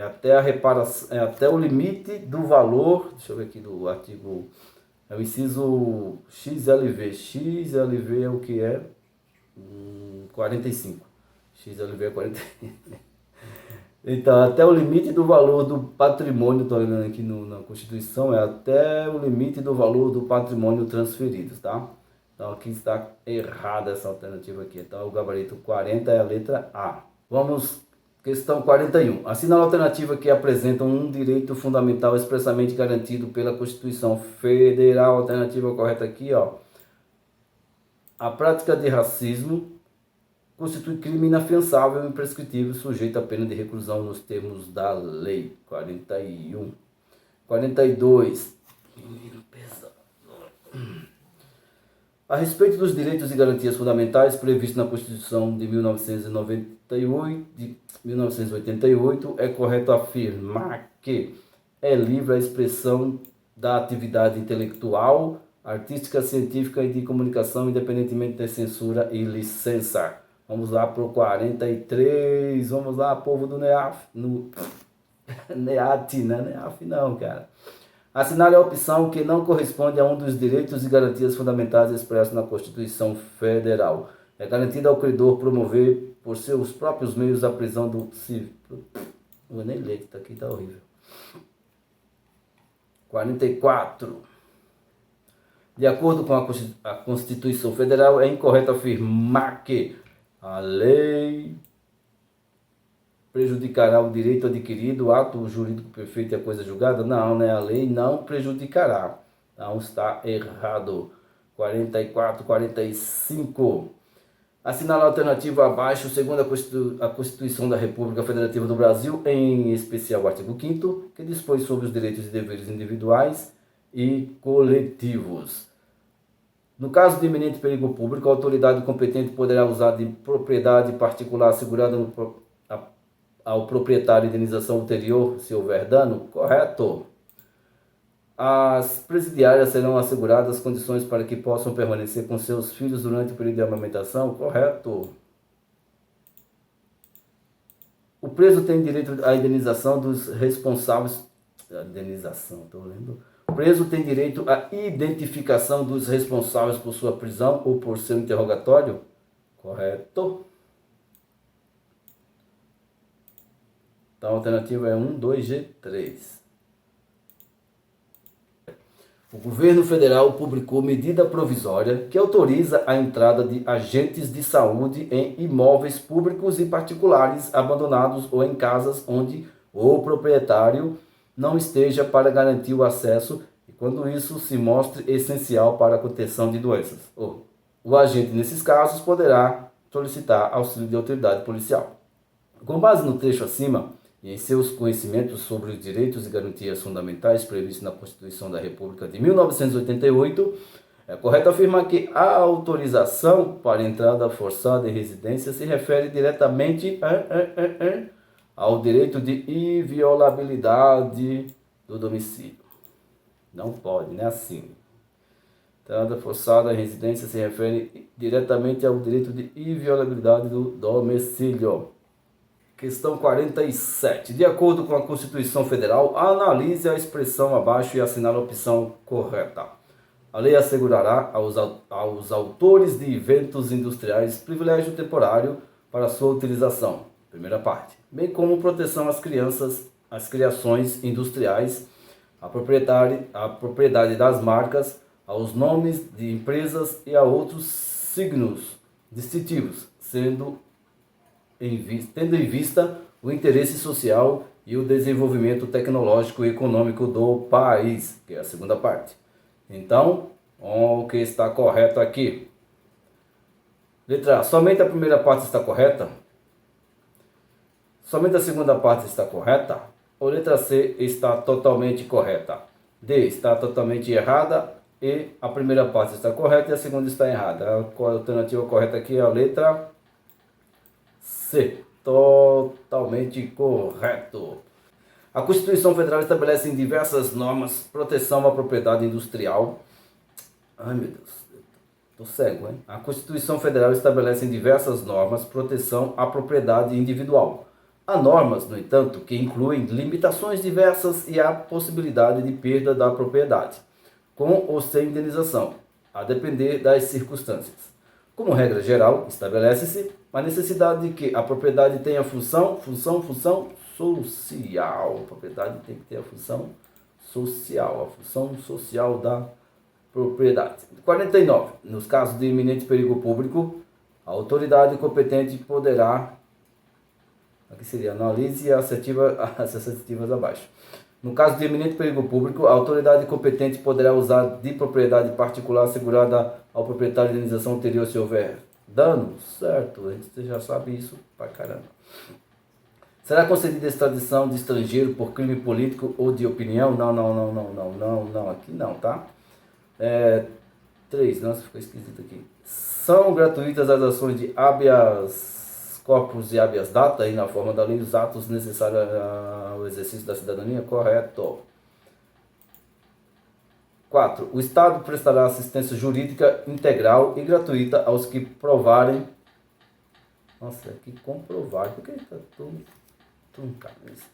até a reparação, é até o limite do valor. Deixa eu ver aqui do artigo. É o inciso XLV. XLV é o que é? 45. XLV é 45. Então, até o limite do valor do patrimônio, estou olhando aqui na Constituição, é até o limite do valor do patrimônio transferido, tá? Então, aqui está errada essa alternativa aqui. Então, o gabarito 40 é a letra A. Vamos, questão 41. Assinala a alternativa que apresenta um direito fundamental expressamente garantido pela Constituição Federal. Alternativa correta aqui, ó. A prática de racismo constitui crime inafiançável e imprescritível, sujeito à pena de reclusão nos termos da lei. 41. 42. Menino pesado. A respeito dos direitos e garantias fundamentais previstos na Constituição de 1988, é correto afirmar que é livre a expressão da atividade intelectual, artística, científica e de comunicação, independentemente de censura e licença. Vamos lá para o 43. Vamos lá, povo do NEAF. NEAT, né? NEAF não, cara. Assinale a opção que não corresponde a um dos direitos e garantias fundamentais expressos na Constituição Federal. É garantido ao credor promover por seus próprios meios a prisão do civil. Não vou nem ler, que tá aqui, tá horrível. 44. De acordo com a Constituição Federal, é incorreto afirmar que a lei prejudicará o direito adquirido, o ato jurídico perfeito e a coisa julgada? Não, né? A lei não prejudicará. Então está errado. 44, 45. Assinala a alternativa abaixo, segundo a Constituição da República Federativa do Brasil, em especial o artigo 5º, que dispõe sobre os direitos e deveres individuais e coletivos. No caso de iminente perigo público, a autoridade competente poderá usar de propriedade particular assegurada ao proprietário indenização ulterior, se houver dano? Correto. As presidiárias serão asseguradas condições para que possam permanecer com seus filhos durante o período de amamentação? Correto. O preso tem direito à indenização dos responsáveis... O preso tem direito à identificação dos responsáveis por sua prisão ou por seu interrogatório? Correto. Então a alternativa é 1, 2, G, 3. O governo federal publicou medida provisória que autoriza a entrada de agentes de saúde em imóveis públicos e particulares abandonados ou em casas onde o proprietário não esteja para garantir o acesso e quando isso se mostre essencial para a contenção de doenças. O agente, nesses casos, poderá solicitar auxílio de autoridade policial. Com base no trecho acima, e em seus conhecimentos sobre os direitos e garantias fundamentais previstos na Constituição da República de 1988, é correto afirmar que a autorização para entrada forçada em residência se refere diretamente ao direito de inviolabilidade do domicílio. Não pode, né? Assim. Entrada forçada em residência se refere diretamente ao direito de inviolabilidade do domicílio. Questão 47. De acordo com a Constituição Federal, analise a expressão abaixo e assinale a opção correta. A lei assegurará aos autores de eventos industriais privilégio temporário para sua utilização. Primeira parte. Bem como proteção às crianças, às criações industriais, à propriedade das marcas, aos nomes de empresas e a outros signos distintivos, tendo em vista o interesse social e o desenvolvimento tecnológico e econômico do país, que é a segunda parte. Então, o que está correto aqui? Letra A, somente a primeira parte está correta? Somente a segunda parte está correta? Ou letra C está totalmente correta? D está totalmente errada e a primeira parte está correta e a segunda está errada. A alternativa correta aqui é a letra C, totalmente correto. A Constituição Federal estabelece em diversas normas proteção à propriedade industrial. Ai meu Deus, tô cego, hein? A Constituição Federal estabelece em diversas normas proteção à propriedade individual. Há normas, no entanto, que incluem limitações diversas e a possibilidade de perda da propriedade, com ou sem indenização, a depender das circunstâncias. Como regra geral, estabelece-se a necessidade de que a propriedade tenha função social. A propriedade tem que ter a função social da propriedade. 49. Nos casos de iminente perigo público, a autoridade competente poderá... Aqui seria analise as assertivas abaixo. No caso de iminente perigo público, a autoridade competente poderá usar de propriedade particular assegurada ao proprietário de indenização anterior se houver dano? Certo, a gente já sabe isso pra caramba. Será concedida extradição de estrangeiro por crime político ou de opinião? Não, aqui não, tá? 3, nossa, ficou esquisito aqui. São gratuitas as ações de habeas corpus e habeas data e na forma da lei os atos necessários ao exercício da cidadania? Correto. 4. O Estado prestará assistência jurídica integral e gratuita aos que provarem... Nossa, aqui comprovar. Por que está truncado isso?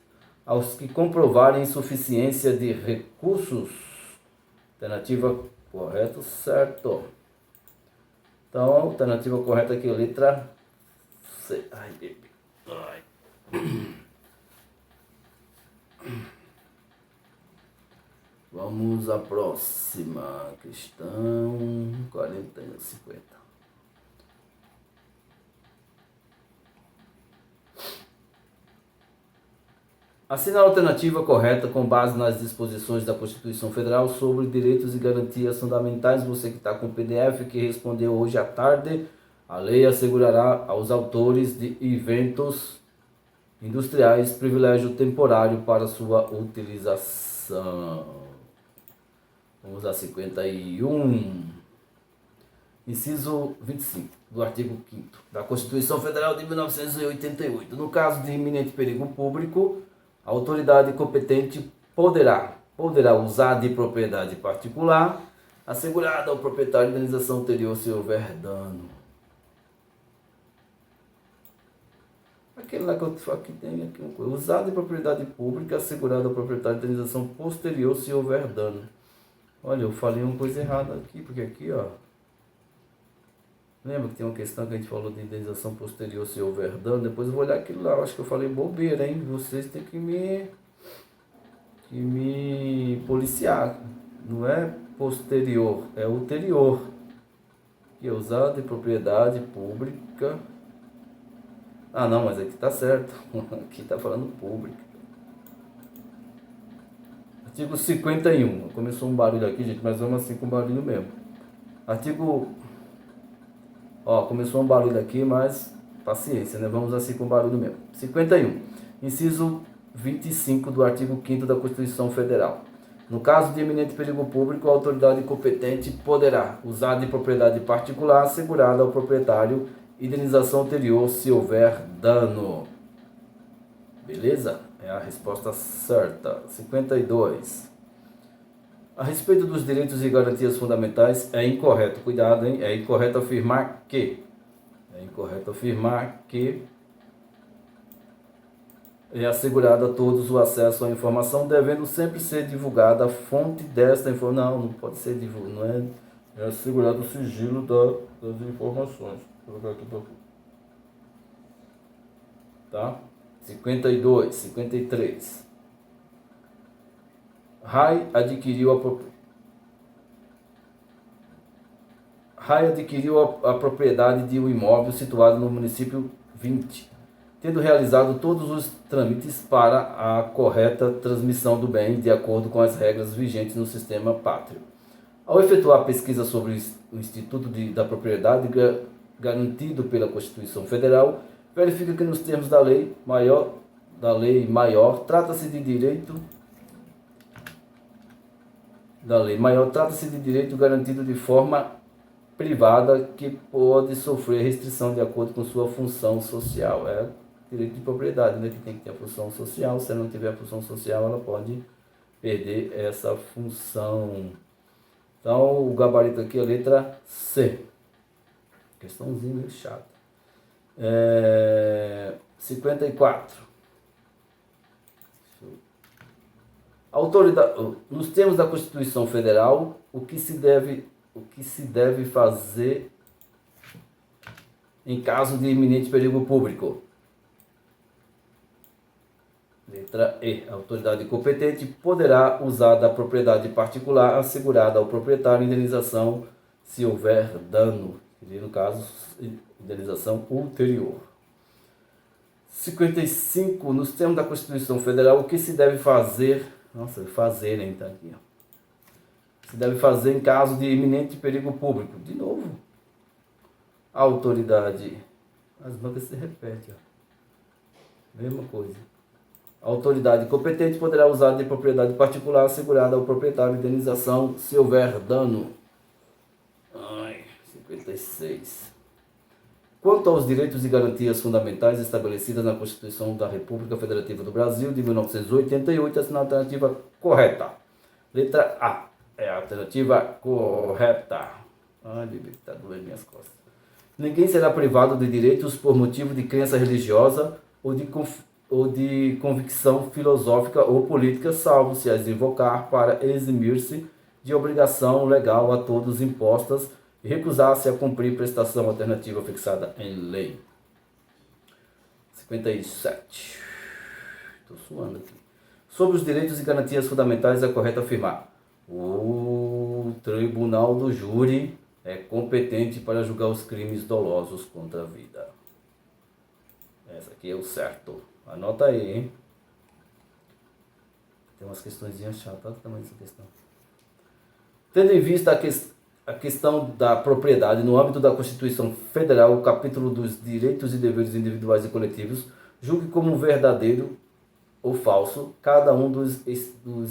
Aos que comprovarem insuficiência de recursos. Alternativa correta, certo. Então, a alternativa correta aqui é a letra C. Ai, bebê. Ai. Vamos à próxima questão. 40 e 50. Assina a alternativa correta com base nas disposições da Constituição Federal sobre direitos e garantias fundamentais. Você que está com o PDF que respondeu hoje à tarde, a lei assegurará aos autores de eventos industriais privilégio temporário para sua utilização. Vamos a 51. Inciso 25 do artigo 5º da Constituição Federal de 1988. No caso de iminente perigo público, a autoridade competente poderá usar de propriedade particular, assegurada ao proprietário indenização anterior se houver dano. Aquele lá que eu falo que tem aqui uma coisa. Usar de propriedade pública, assegurada ao proprietário indenização posterior se houver dano. Olha, eu falei uma coisa errada aqui, porque aqui, ó. Lembra que tem uma questão que a gente falou de indenização posterior se houver dano? Depois eu vou olhar aquilo lá. Eu acho que eu falei bobeira, hein? Vocês têm que me policiar. Não é posterior, é ulterior. Que é usado de propriedade pública. Ah, não, mas aqui tá certo. Aqui tá falando pública. Artigo 51. Começou um barulho aqui, gente, mas vamos assim com barulho mesmo. Artigo... Ó, começou um barulho aqui, mas paciência, né? Vamos assim com barulho mesmo. 51. Inciso 25 do artigo 5º da Constituição Federal. No caso de eminente perigo público, a autoridade competente poderá usar de propriedade particular assegurada ao proprietário indenização anterior se houver dano. Beleza? É a resposta certa. 52. A respeito dos direitos e garantias fundamentais, é incorreto, cuidado, hein? É incorreto afirmar que é assegurado a todos o acesso à informação, devendo sempre ser divulgada a fonte desta informação. Não pode ser divulgado, não é? É assegurado o sigilo das informações. Vou colocar aqui para... Tá? 52, 53. RAI adquiriu a propriedade de um imóvel situado no município 20, tendo realizado todos os trâmites para a correta transmissão do bem de acordo com as regras vigentes no sistema pátrio. Ao efetuar pesquisa sobre o Instituto da Propriedade garantido pela Constituição Federal, verifica que nos termos da lei maior, trata-se de direito garantido de forma privada que pode sofrer restrição de acordo com sua função social. É direito de propriedade, né, que tem que ter a função social. Se ela não tiver a função social, ela pode perder essa função. Então, o gabarito aqui é a letra C. Questãozinha meio chata. 54. Nos termos da Constituição Federal, o que se deve fazer em caso de iminente perigo público? Letra E. A autoridade competente poderá usar da propriedade particular assegurada ao proprietário indenização se houver dano, e no caso, indenização ulterior. 55. Nos termos da Constituição Federal, o que se deve fazer? Nossa, fazer, hein, tá aqui, ó. Se deve fazer em caso de iminente perigo público. De novo. A autoridade. As bancas se repetem, ó. Mesma coisa. A autoridade competente poderá usar de propriedade particular assegurada ao proprietário indenização se houver dano. 56. Quanto aos direitos e garantias fundamentais estabelecidas na Constituição da República Federativa do Brasil de 1988, assina a alternativa correta. Letra A é a alternativa correta. Ai, bebê, tá doendo minhas costas. Ninguém será privado de direitos por motivo de crença religiosa ou de convicção filosófica ou política, salvo se as invocar para eximir-se de obrigação legal a todos impostas e recusar-se a cumprir prestação alternativa fixada em lei. 57. Estou suando aqui. Sobre os direitos e garantias fundamentais é correto afirmar: o tribunal do júri é competente para julgar os crimes dolosos contra a vida. Essa aqui é o certo. Anota aí, hein? Tem umas questõezinhas chatas, olha o tamanho dessa questão. Tendo em vista a questão da propriedade no âmbito da Constituição Federal, o capítulo dos direitos e deveres individuais e coletivos, julgue como verdadeiro ou falso cada um dos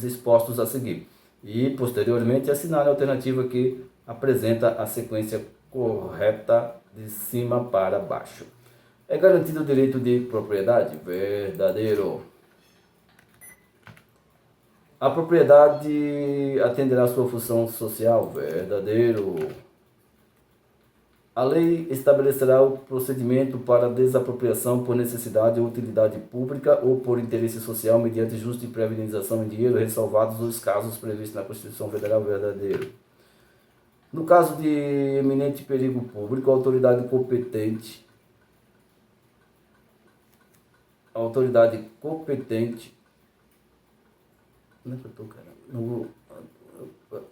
expostos a seguir. E, posteriormente, assinale a alternativa que apresenta a sequência correta de cima para baixo. É garantido o direito de propriedade? Verdadeiro. A propriedade atenderá à sua função social? Verdadeiro. A lei estabelecerá o procedimento para desapropriação por necessidade ou utilidade pública ou por interesse social mediante justa e prévia indenização em dinheiro, ressalvados os casos previstos na Constituição Federal. Verdadeiro. No caso de eminente perigo público, a autoridade competente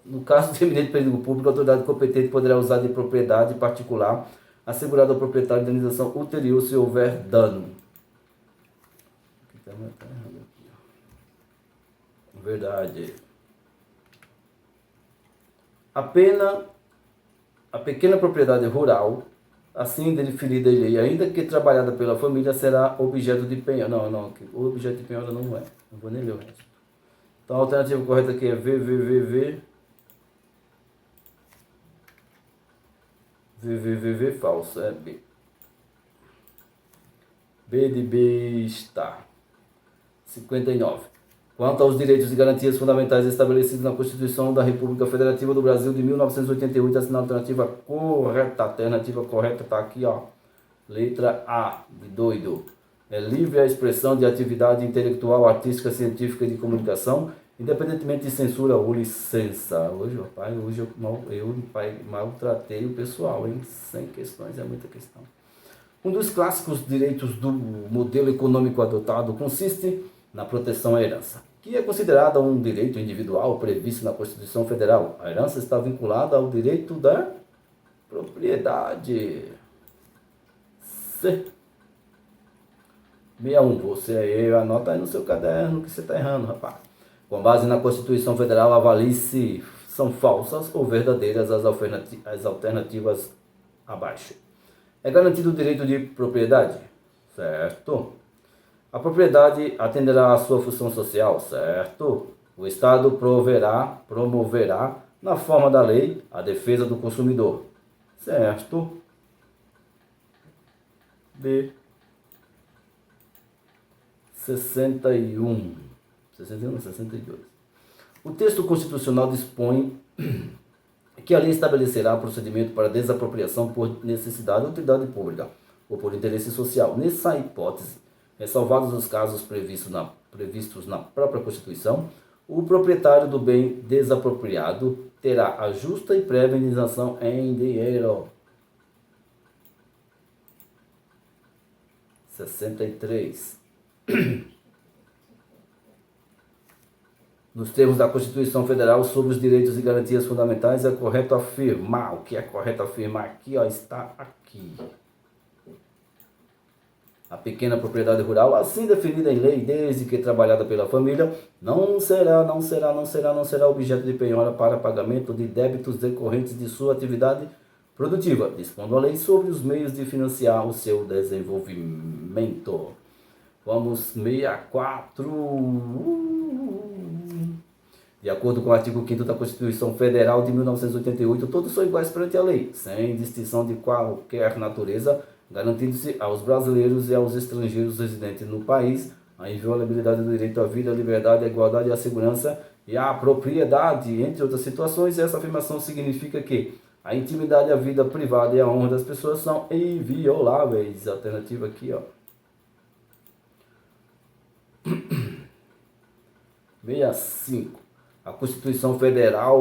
no caso de eminente perigo público, a autoridade competente poderá usar de propriedade particular assegurada ao proprietário de indenização ulterior se houver dano. Verdade. A pequena propriedade rural, assim definida em lei, ainda que trabalhada pela família, será objeto de penhora. Não, o objeto de penhora não é. Não vou nem ler o resto. Então a alternativa correta aqui é VVVV. VVVV falso, é B. B de besta. 59. Quanto aos direitos e garantias fundamentais estabelecidos na Constituição da República Federativa do Brasil de 1988, assinala a alternativa correta. A alternativa correta está aqui, ó. Letra A, de doido. É livre a expressão de atividade intelectual, artística, científica e de comunicação, independentemente de censura ou licença. Hoje eu maltratei o pessoal, hein? 100 questões, é muita questão. Um dos clássicos direitos do modelo econômico adotado consiste na proteção à herança, que é considerada um direito individual previsto na Constituição Federal. A herança está vinculada ao direito da propriedade. C. 61. Você aí, anota aí no seu caderno que você está errando, rapaz. Com base na Constituição Federal, avalie se são falsas ou verdadeiras as alternativas abaixo. É garantido o direito de propriedade? Certo. A propriedade atenderá à sua função social? Certo. O Estado promoverá, na forma da lei, a defesa do consumidor? Certo. B. 61. 61 ou 62. O texto constitucional dispõe que a lei estabelecerá procedimento para desapropriação por necessidade ou utilidade pública ou por interesse social. Nessa hipótese, ressalvados os casos previstos na própria Constituição, o proprietário do bem desapropriado terá a justa e prévia indenização em dinheiro. 63. Nos termos da Constituição Federal sobre os direitos e garantias fundamentais, é correto afirmar. O que é correto afirmar aqui, ó, está aqui. A pequena propriedade rural, assim definida em lei, desde que trabalhada pela família, não será objeto de penhora para pagamento de débitos decorrentes de sua atividade produtiva, dispondo a lei sobre os meios de financiar o seu desenvolvimento. Vamos 64. De acordo com o artigo 5º da Constituição Federal de 1988, todos são iguais perante a lei, sem distinção de qualquer natureza, garantindo-se aos brasileiros e aos estrangeiros residentes no país a inviolabilidade do direito à vida, à liberdade, à igualdade, à segurança e à propriedade, entre outras situações. Essa afirmação significa que a intimidade, a vida privada e a honra das pessoas são invioláveis. Alternativa aqui, ó. 65. A Constituição Federal,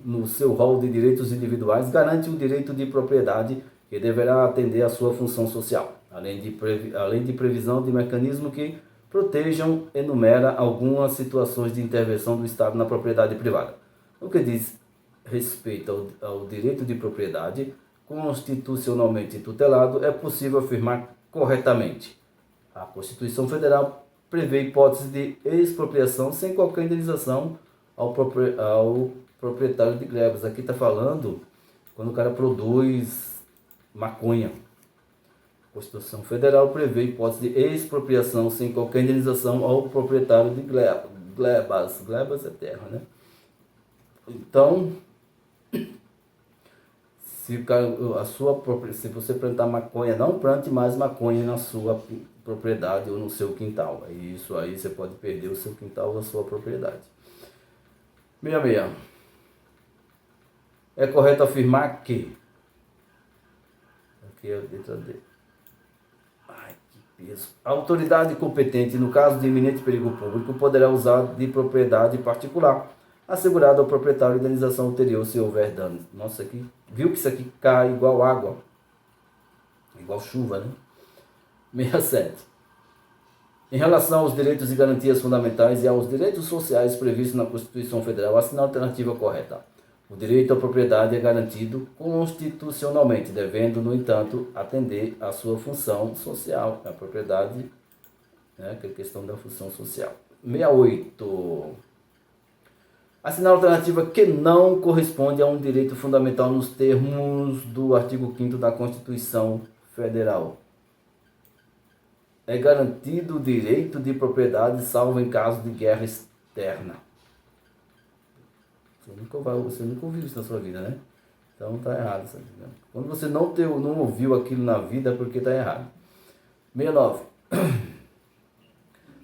no seu rol de direitos individuais, garante o direito de propriedade que deverá atender à sua função social, além de previsão de mecanismos que protejam, enumera algumas situações de intervenção do Estado na propriedade privada. No que diz respeito ao direito de propriedade constitucionalmente tutelado, é possível afirmar corretamente: a Constituição Federal prevê hipótese de expropriação sem qualquer indenização ao proprietário de glebas. Aqui está falando quando o cara produz maconha. A Constituição Federal prevê hipótese de expropriação sem qualquer indenização ao proprietário de glebas. Glebas é terra, né? Então, se você plantar maconha, não plante mais maconha na sua propriedade ou no seu quintal. Isso aí você pode perder o seu quintal ou a sua propriedade. 66. É correto afirmar que... Aqui é a letra D. Ai, que peso. A autoridade competente, no caso de iminente perigo público, poderá usar de propriedade particular, assegurado ao proprietário a indenização ulterior se houver danos. Nossa, aqui, viu que isso aqui cai igual água? Igual chuva, né? 67. Em relação aos direitos e garantias fundamentais e aos direitos sociais previstos na Constituição Federal, assina a alternativa correta. O direito à propriedade é garantido constitucionalmente, devendo, no entanto, atender à sua função social. A propriedade, né, que é a questão da função social. 68. Assinar a alternativa que não corresponde a um direito fundamental nos termos do artigo 5º da Constituição Federal. É garantido o direito de propriedade, salvo em caso de guerra externa. Você nunca ouviu isso na sua vida, né? Então tá errado isso aqui, né? Quando você não ouviu aquilo na vida é porque tá errado. 69.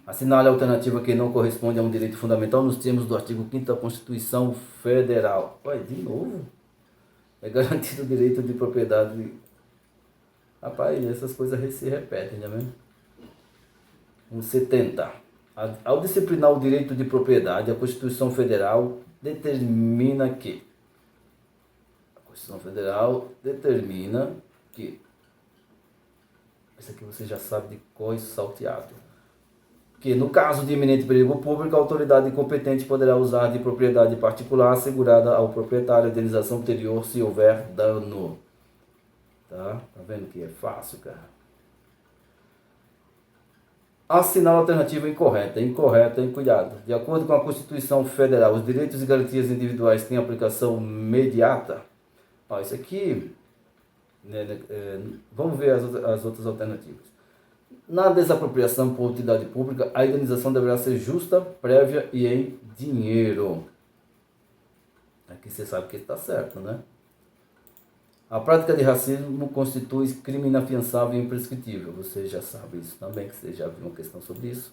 Assinale a alternativa que não corresponde a um direito fundamental nos termos do artigo 5º da Constituição Federal. Ué, de novo? É garantido o direito de propriedade. Rapaz, essas coisas se repetem, né? 70. Ao disciplinar o direito de propriedade, a Constituição Federal determina que... A Constituição Federal determina que... Isso aqui você já sabe de cor salteado. Que no caso de iminente perigo público, a autoridade competente poderá usar de propriedade particular assegurada ao proprietário a indenização ulterior se houver dano. Tá vendo que é fácil, cara? Assinar a alternativa incorreta. Incorreta, hein? Cuidado. De acordo com a Constituição Federal, os direitos e garantias individuais têm aplicação imediata. Ó, isso aqui, né, vamos ver as outras alternativas. Na desapropriação por utilidade pública, a indenização deverá ser justa, prévia e em dinheiro. Aqui você sabe que está certo, né? A prática de racismo constitui crime inafiançável e imprescritível. Você já sabe isso também, que você já viu uma questão sobre isso.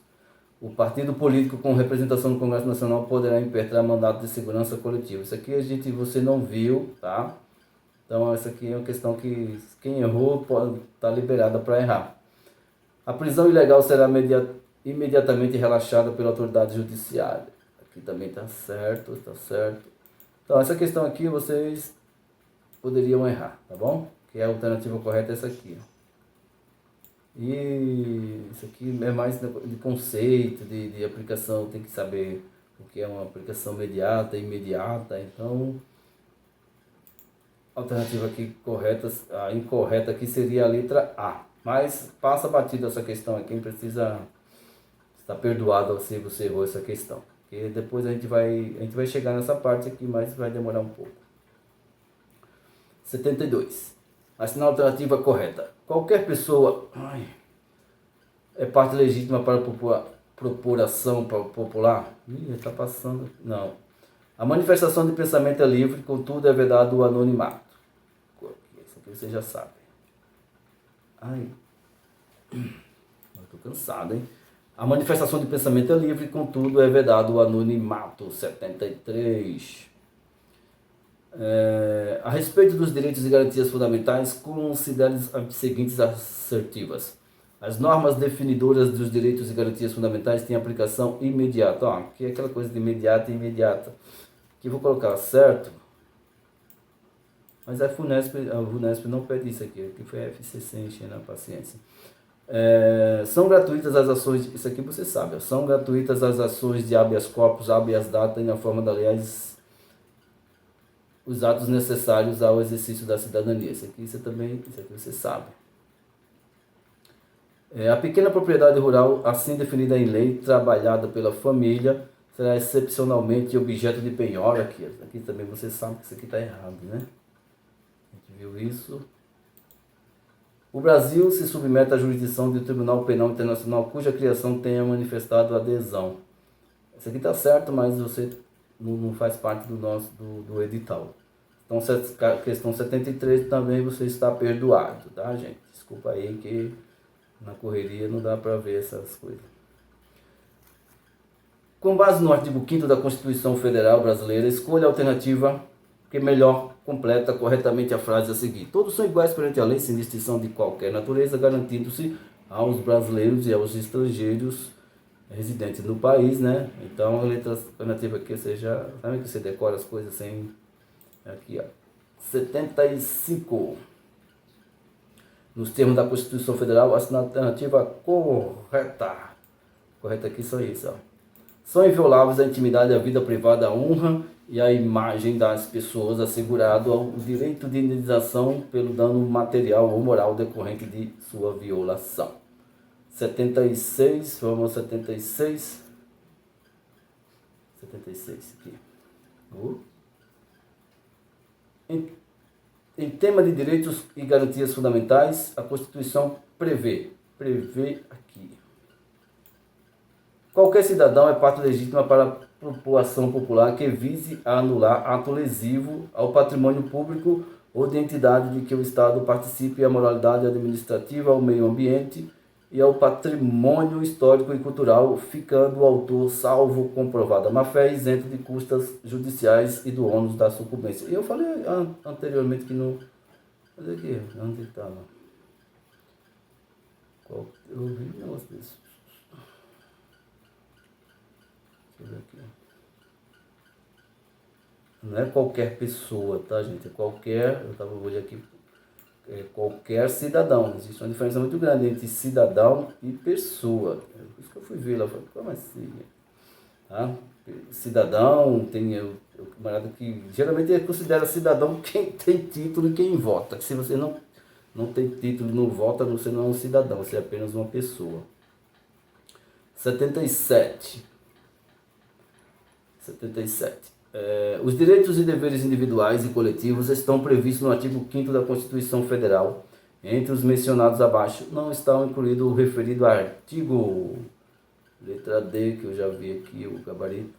O partido político com representação no Congresso Nacional poderá impetrar mandato de segurança coletiva. Isso aqui você não viu, tá? Então essa aqui é uma questão que quem errou pode estar liberada para errar. A prisão ilegal será imediatamente relaxada pela autoridade judiciária. Aqui também está certo, está certo. Então essa questão aqui vocês poderiam errar, tá bom? Que a alternativa correta é essa aqui. E isso aqui é mais de conceito, de aplicação, tem que saber o que é uma aplicação imediata, então a alternativa aqui correta, a incorreta aqui seria a letra A. Mas passa batido essa questão aqui, quem precisa estar perdoado se você errou essa questão. Porque depois a gente vai chegar nessa parte aqui, mas vai demorar um pouco. 72. Assinar a alternativa correta. Qualquer pessoa é parte legítima para procuração popular? Ih, está passando. Não. A manifestação de pensamento é livre, contudo é vedado o anonimato. Isso aqui você já sabe. Eu estou cansado, hein? A manifestação de pensamento é livre, contudo é vedado o anonimato. 73. A respeito dos direitos e garantias fundamentais, considere as seguintes assertivas. As normas definidoras dos direitos e garantias fundamentais têm aplicação imediata. Aqui é aquela coisa de imediata e imediata. Aqui eu vou colocar certo. Mas a VUNESP não pede isso aqui. Aqui foi a FCC enchendo a paciência. São gratuitas as ações, isso aqui você sabe. São gratuitas as ações de habeas corpus, habeas data e na forma da lei os atos necessários ao exercício da cidadania. Isso aqui você sabe. A pequena propriedade rural, assim definida em lei, trabalhada pela família, será excepcionalmente objeto de penhora. Aqui também você sabe que isso aqui está errado, né? A gente viu isso. O Brasil se submete à jurisdição do Tribunal Penal Internacional, cuja criação tenha manifestado adesão. Isso aqui está certo, mas você não faz parte do edital. Então, questão 73 também você está perdoado, tá, gente? Desculpa aí que na correria não dá para ver essas coisas. Com base no artigo 5º da Constituição Federal Brasileira, escolha a alternativa que melhor completa corretamente a frase a seguir. Todos são iguais perante a lei, sem distinção de qualquer natureza, garantindo-se aos brasileiros e aos estrangeiros residentes no país, né? Então, a letra alternativa aqui seja... Sabe que você decora as coisas sem... Aqui, ó. 75. Nos termos da Constituição Federal, a alternativa correta. Correta aqui são isso, ó. São invioláveis a intimidade, a vida privada, a honra e a imagem das pessoas, assegurado o direito de indenização pelo dano material ou moral decorrente de sua violação. 76, vamos ao 76. 76 aqui. Em tema de direitos e garantias fundamentais, a Constituição prevê aqui. Qualquer cidadão é parte legítima para a população popular que vise a anular ato lesivo ao patrimônio público ou de entidade de que o Estado participe, à moralidade administrativa, ao meio ambiente e ao patrimônio histórico e cultural, ficando o autor, salvo comprovada má-fé, isento de custas judiciais e do ônus da sucumbência. Eu falei anteriormente que não... Olha aqui, onde estava? Eu vi um negócio desse. Deixa eu ver aqui. Não é qualquer pessoa, tá, gente? É qualquer... Eu estava olhando aqui... qualquer cidadão. Existe uma diferença muito grande entre cidadão e pessoa. É por isso que eu fui ver lá. Falei, como assim? Tá? Cidadão tem o camarada que geralmente ele considera cidadão quem tem título e quem vota. Se você não tem título e não vota, você não é um cidadão, você é apenas uma pessoa. 77. Os direitos e deveres individuais e coletivos estão previstos no artigo 5º da Constituição Federal. Entre os mencionados abaixo, não está incluído o referido artigo. Letra D, que eu já vi aqui, o gabarito.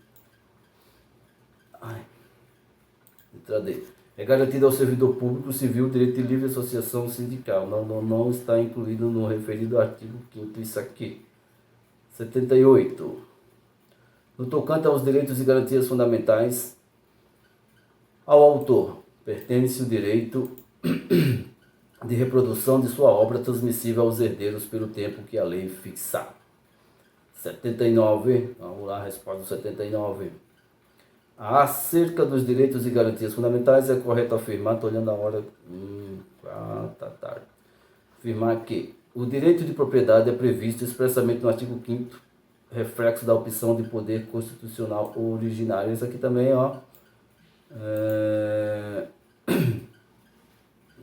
Letra D. É garantido ao servidor público civil o direito de livre associação sindical. Não está incluído no referido artigo 5º isso aqui. 78. No tocante aos direitos e garantias fundamentais, ao autor pertence o direito de reprodução de sua obra transmissível aos herdeiros pelo tempo que a lei fixar. 79, vamos lá, resposta 79. Acerca dos direitos e garantias fundamentais, é correto afirmar, estou olhando a hora, tá tarde, afirmar que o direito de propriedade é previsto expressamente no artigo 5º, reflexo da opção de poder constitucional originário. Isso aqui também, ó,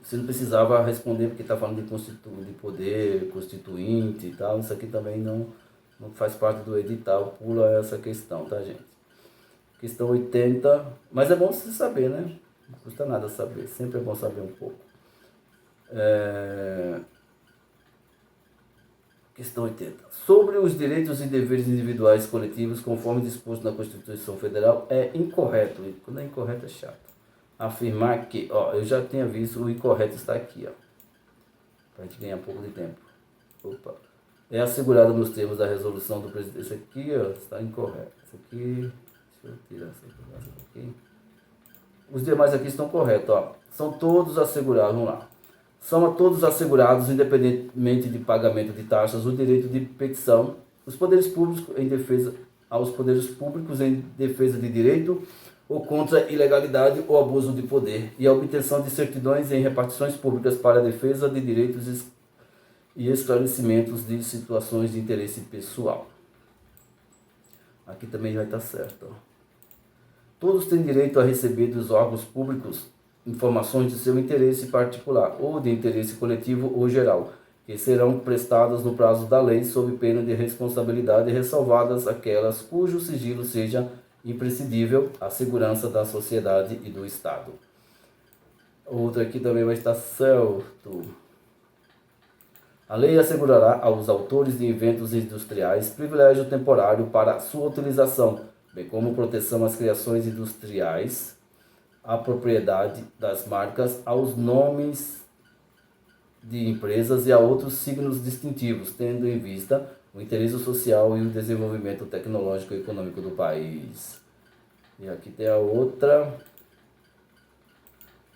você não precisava responder porque está falando de poder constituinte e tal. Isso aqui também não faz parte do edital, pula essa questão, tá, gente? Questão 80, mas é bom você saber, né? Não custa nada saber, sempre é bom saber um pouco. Questão 80. Sobre os direitos e deveres individuais e coletivos, conforme disposto na Constituição Federal, é incorreto, e quando é incorreto é chato, afirmar que, ó, eu já tinha visto, o incorreto está aqui, ó, para a gente ganhar um pouco de tempo. Opa. É assegurado nos termos da resolução do presidente. Esse aqui, ó, está incorreto. Esse aqui, deixa eu tirar essa aqui. Os demais aqui estão corretos, ó. São todos assegurados, vamos lá. São a todos assegurados, independentemente de pagamento de taxas, o direito de petição, os poderes públicos em defesa aos poderes públicos em defesa de direito ou contra ilegalidade ou abuso de poder, e a obtenção de certidões em repartições públicas para a defesa de direitos e esclarecimentos de situações de interesse pessoal. Aqui também vai estar certo, ó. Todos têm direito a receber dos órgãos públicos informações de seu interesse particular ou de interesse coletivo ou geral, que serão prestadas no prazo da lei, sob pena de responsabilidade, ressalvadas aquelas cujo sigilo seja imprescindível à segurança da sociedade e do Estado. Outra aqui também vai estar certo. A lei assegurará aos autores de inventos industriais privilégio temporário para sua utilização, bem como proteção às criações industriais, à propriedade das marcas, aos nomes de empresas e a outros signos distintivos, tendo em vista o interesse social e o desenvolvimento tecnológico e econômico do país. E aqui tem a outra.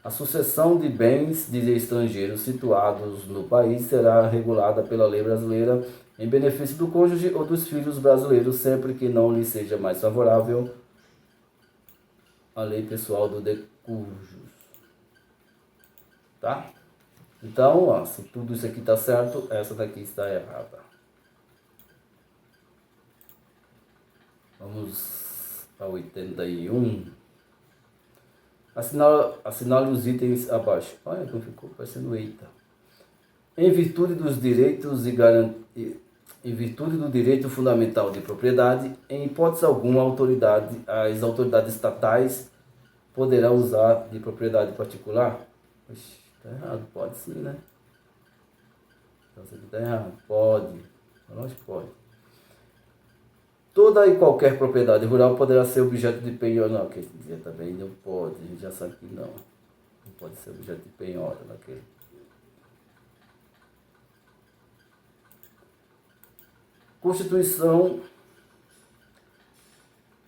A sucessão de bens de estrangeiros situados no país será regulada pela lei brasileira em benefício do cônjuge ou dos filhos brasileiros, sempre que não lhe seja mais favorável a lei pessoal do decujus. Tá? Então, ó, se tudo isso aqui está certo, essa daqui está errada. Vamos a 81. Assinale os itens abaixo. Olha como ficou parecendo eita. Em virtude dos direitos em virtude do direito fundamental de propriedade, em hipótese alguma, as autoridades estatais poderão usar de propriedade particular? Está errado, pode sim, né? Então isso aqui está errado. Pode. Lógico que pode. Toda e qualquer propriedade rural poderá ser objeto de penhora. Não, que dizer também não pode, a gente já sabe que não. Não pode ser objeto de penhora naquele. Constituição.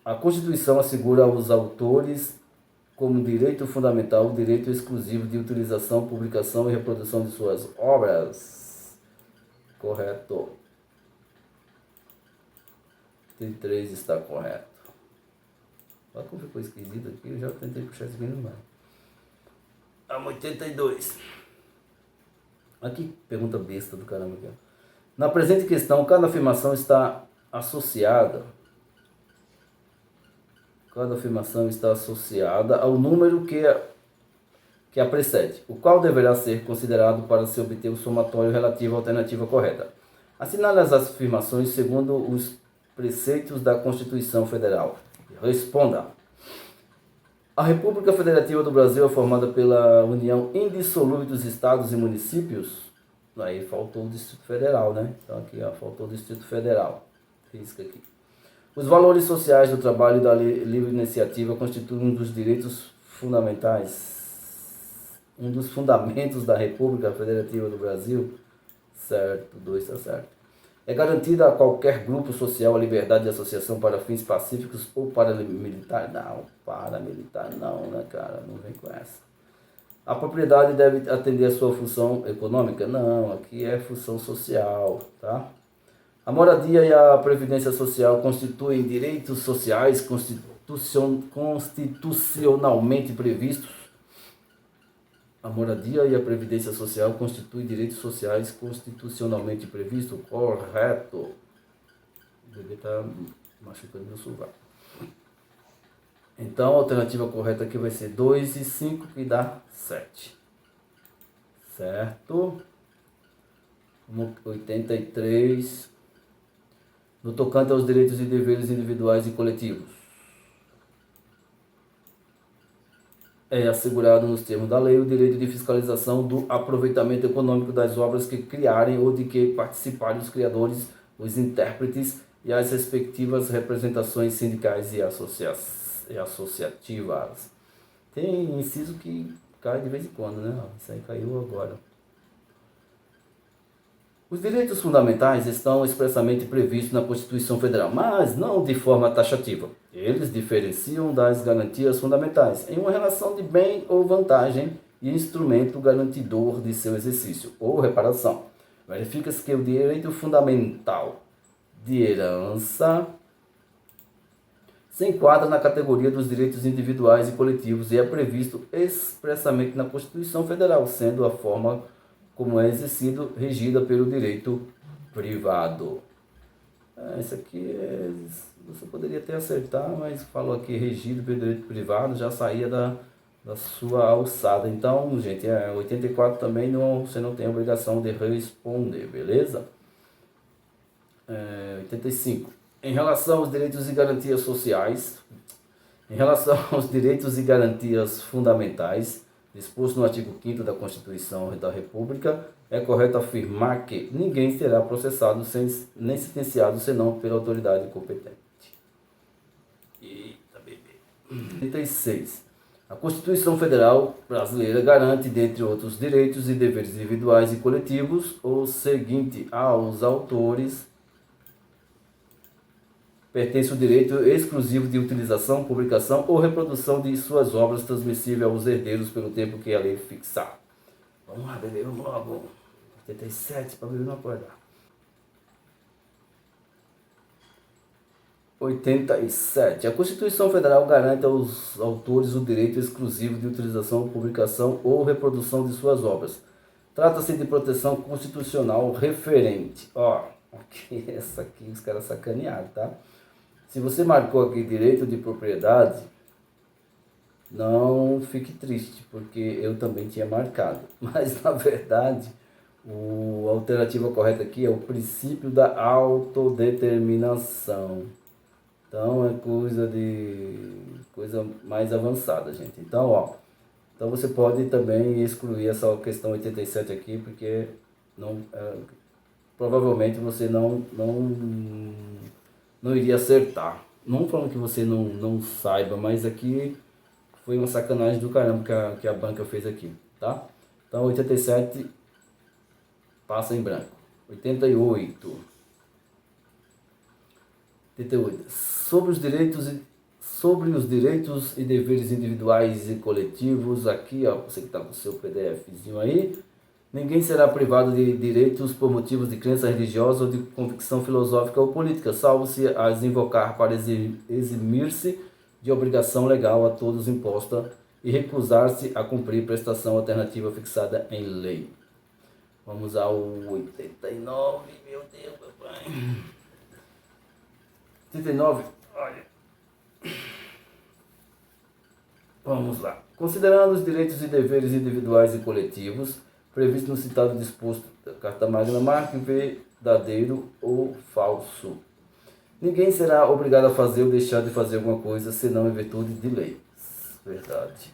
A Constituição assegura aos autores como direito fundamental o direito exclusivo de utilização, publicação e reprodução de suas obras. Correto. 33 está correto. Olha como ficou esquisito aqui, eu já tentei puxar isso aqui no mar. 82. Aqui, pergunta besta do caramba aqui. Na presente questão, cada afirmação está associada ao número que a precede, o qual deverá ser considerado para se obter o somatório relativo à alternativa correta. Assinale as afirmações segundo os preceitos da Constituição Federal. Responda. A República Federativa do Brasil é formada pela união indissolúvel dos estados e municípios. Aí faltou o Distrito Federal, né? Então aqui, ó, faltou o Distrito Federal. Risca aqui. Os valores sociais do trabalho e da livre iniciativa constituem um dos direitos fundamentais, um dos fundamentos da República Federativa do Brasil. Certo, 2 está certo. É garantida a qualquer grupo social a liberdade de associação para fins pacíficos ou paramilitar? Não, paramilitar não, né, cara? Não vem com essa. A propriedade deve atender a sua função econômica? Não, aqui é função social, tá? A moradia e a previdência social constituem direitos sociais constitucionalmente previstos? A moradia e a previdência social constituem direitos sociais constitucionalmente previstos? Correto. O bebê está machucando meu sovaco. Então, a alternativa correta aqui vai ser 2 e 5, que dá 7. Certo? 83. No tocante aos direitos e deveres individuais e coletivos. É assegurado nos termos da lei o direito de fiscalização do aproveitamento econômico das obras que criarem ou de que participarem os criadores, os intérpretes e as respectivas representações sindicais e associativas. Tem inciso que cai de vez em quando, né? Isso aí caiu agora. Os direitos fundamentais estão expressamente previstos na Constituição Federal, mas não de forma taxativa. Eles diferenciam das garantias fundamentais em uma relação de bem ou vantagem e instrumento garantidor de seu exercício ou reparação. Verifica-se que o direito fundamental de herança se enquadra na categoria dos direitos individuais e coletivos e é previsto expressamente na Constituição Federal, sendo a forma como é exercido, regida pelo direito privado. Isso aqui você poderia até acertar, mas falou aqui regido pelo direito privado, já saía da sua alçada. Então, gente, 84 também você não tem a obrigação de responder, beleza? 85. Em relação aos direitos e garantias sociais, em relação aos direitos e garantias fundamentais, disposto no artigo 5º da Constituição da República, é correto afirmar que ninguém será processado nem sentenciado senão pela autoridade competente. Eita, bebê. 86. A Constituição Federal Brasileira garante, dentre outros direitos e deveres individuais e coletivos, o seguinte: aos autores pertence o direito exclusivo de utilização, publicação ou reprodução de suas obras transmissível aos herdeiros pelo tempo que a lei fixar. Vamos lá, bebê, vamos logo. 87, para bebê não acordar. 87. A Constituição Federal garante aos autores o direito exclusivo de utilização, publicação ou reprodução de suas obras. Trata-se de proteção constitucional referente. Ó, aqui, essa aqui os caras sacanearam, tá? Se você marcou aqui direito de propriedade, não fique triste, porque eu também tinha marcado. Mas, na verdade, a alternativa correta aqui é o princípio da autodeterminação. Então, é coisa mais avançada, gente. Então, então você pode também excluir essa questão 87 aqui, porque provavelmente você não iria acertar. Não falando que você não saiba, mas aqui foi uma sacanagem do caramba que a banca fez aqui, tá? Então 87 passa em branco. 88. Sobre os direitos e deveres individuais e coletivos, aqui, ó, você que está com o seu PDFzinho aí, ninguém será privado de direitos por motivos de crença religiosa ou de convicção filosófica ou política, salvo se as invocar para eximir-se de obrigação legal a todos imposta e recusar-se a cumprir prestação alternativa fixada em lei. Vamos ao 89, meu Deus, papai. 89, olha. Vamos lá. Considerando os direitos e deveres individuais e coletivos, previsto no citado disposto da Carta Magna, marque verdadeiro ou falso. Ninguém será obrigado a fazer ou deixar de fazer alguma coisa, senão em virtude de lei. Verdade.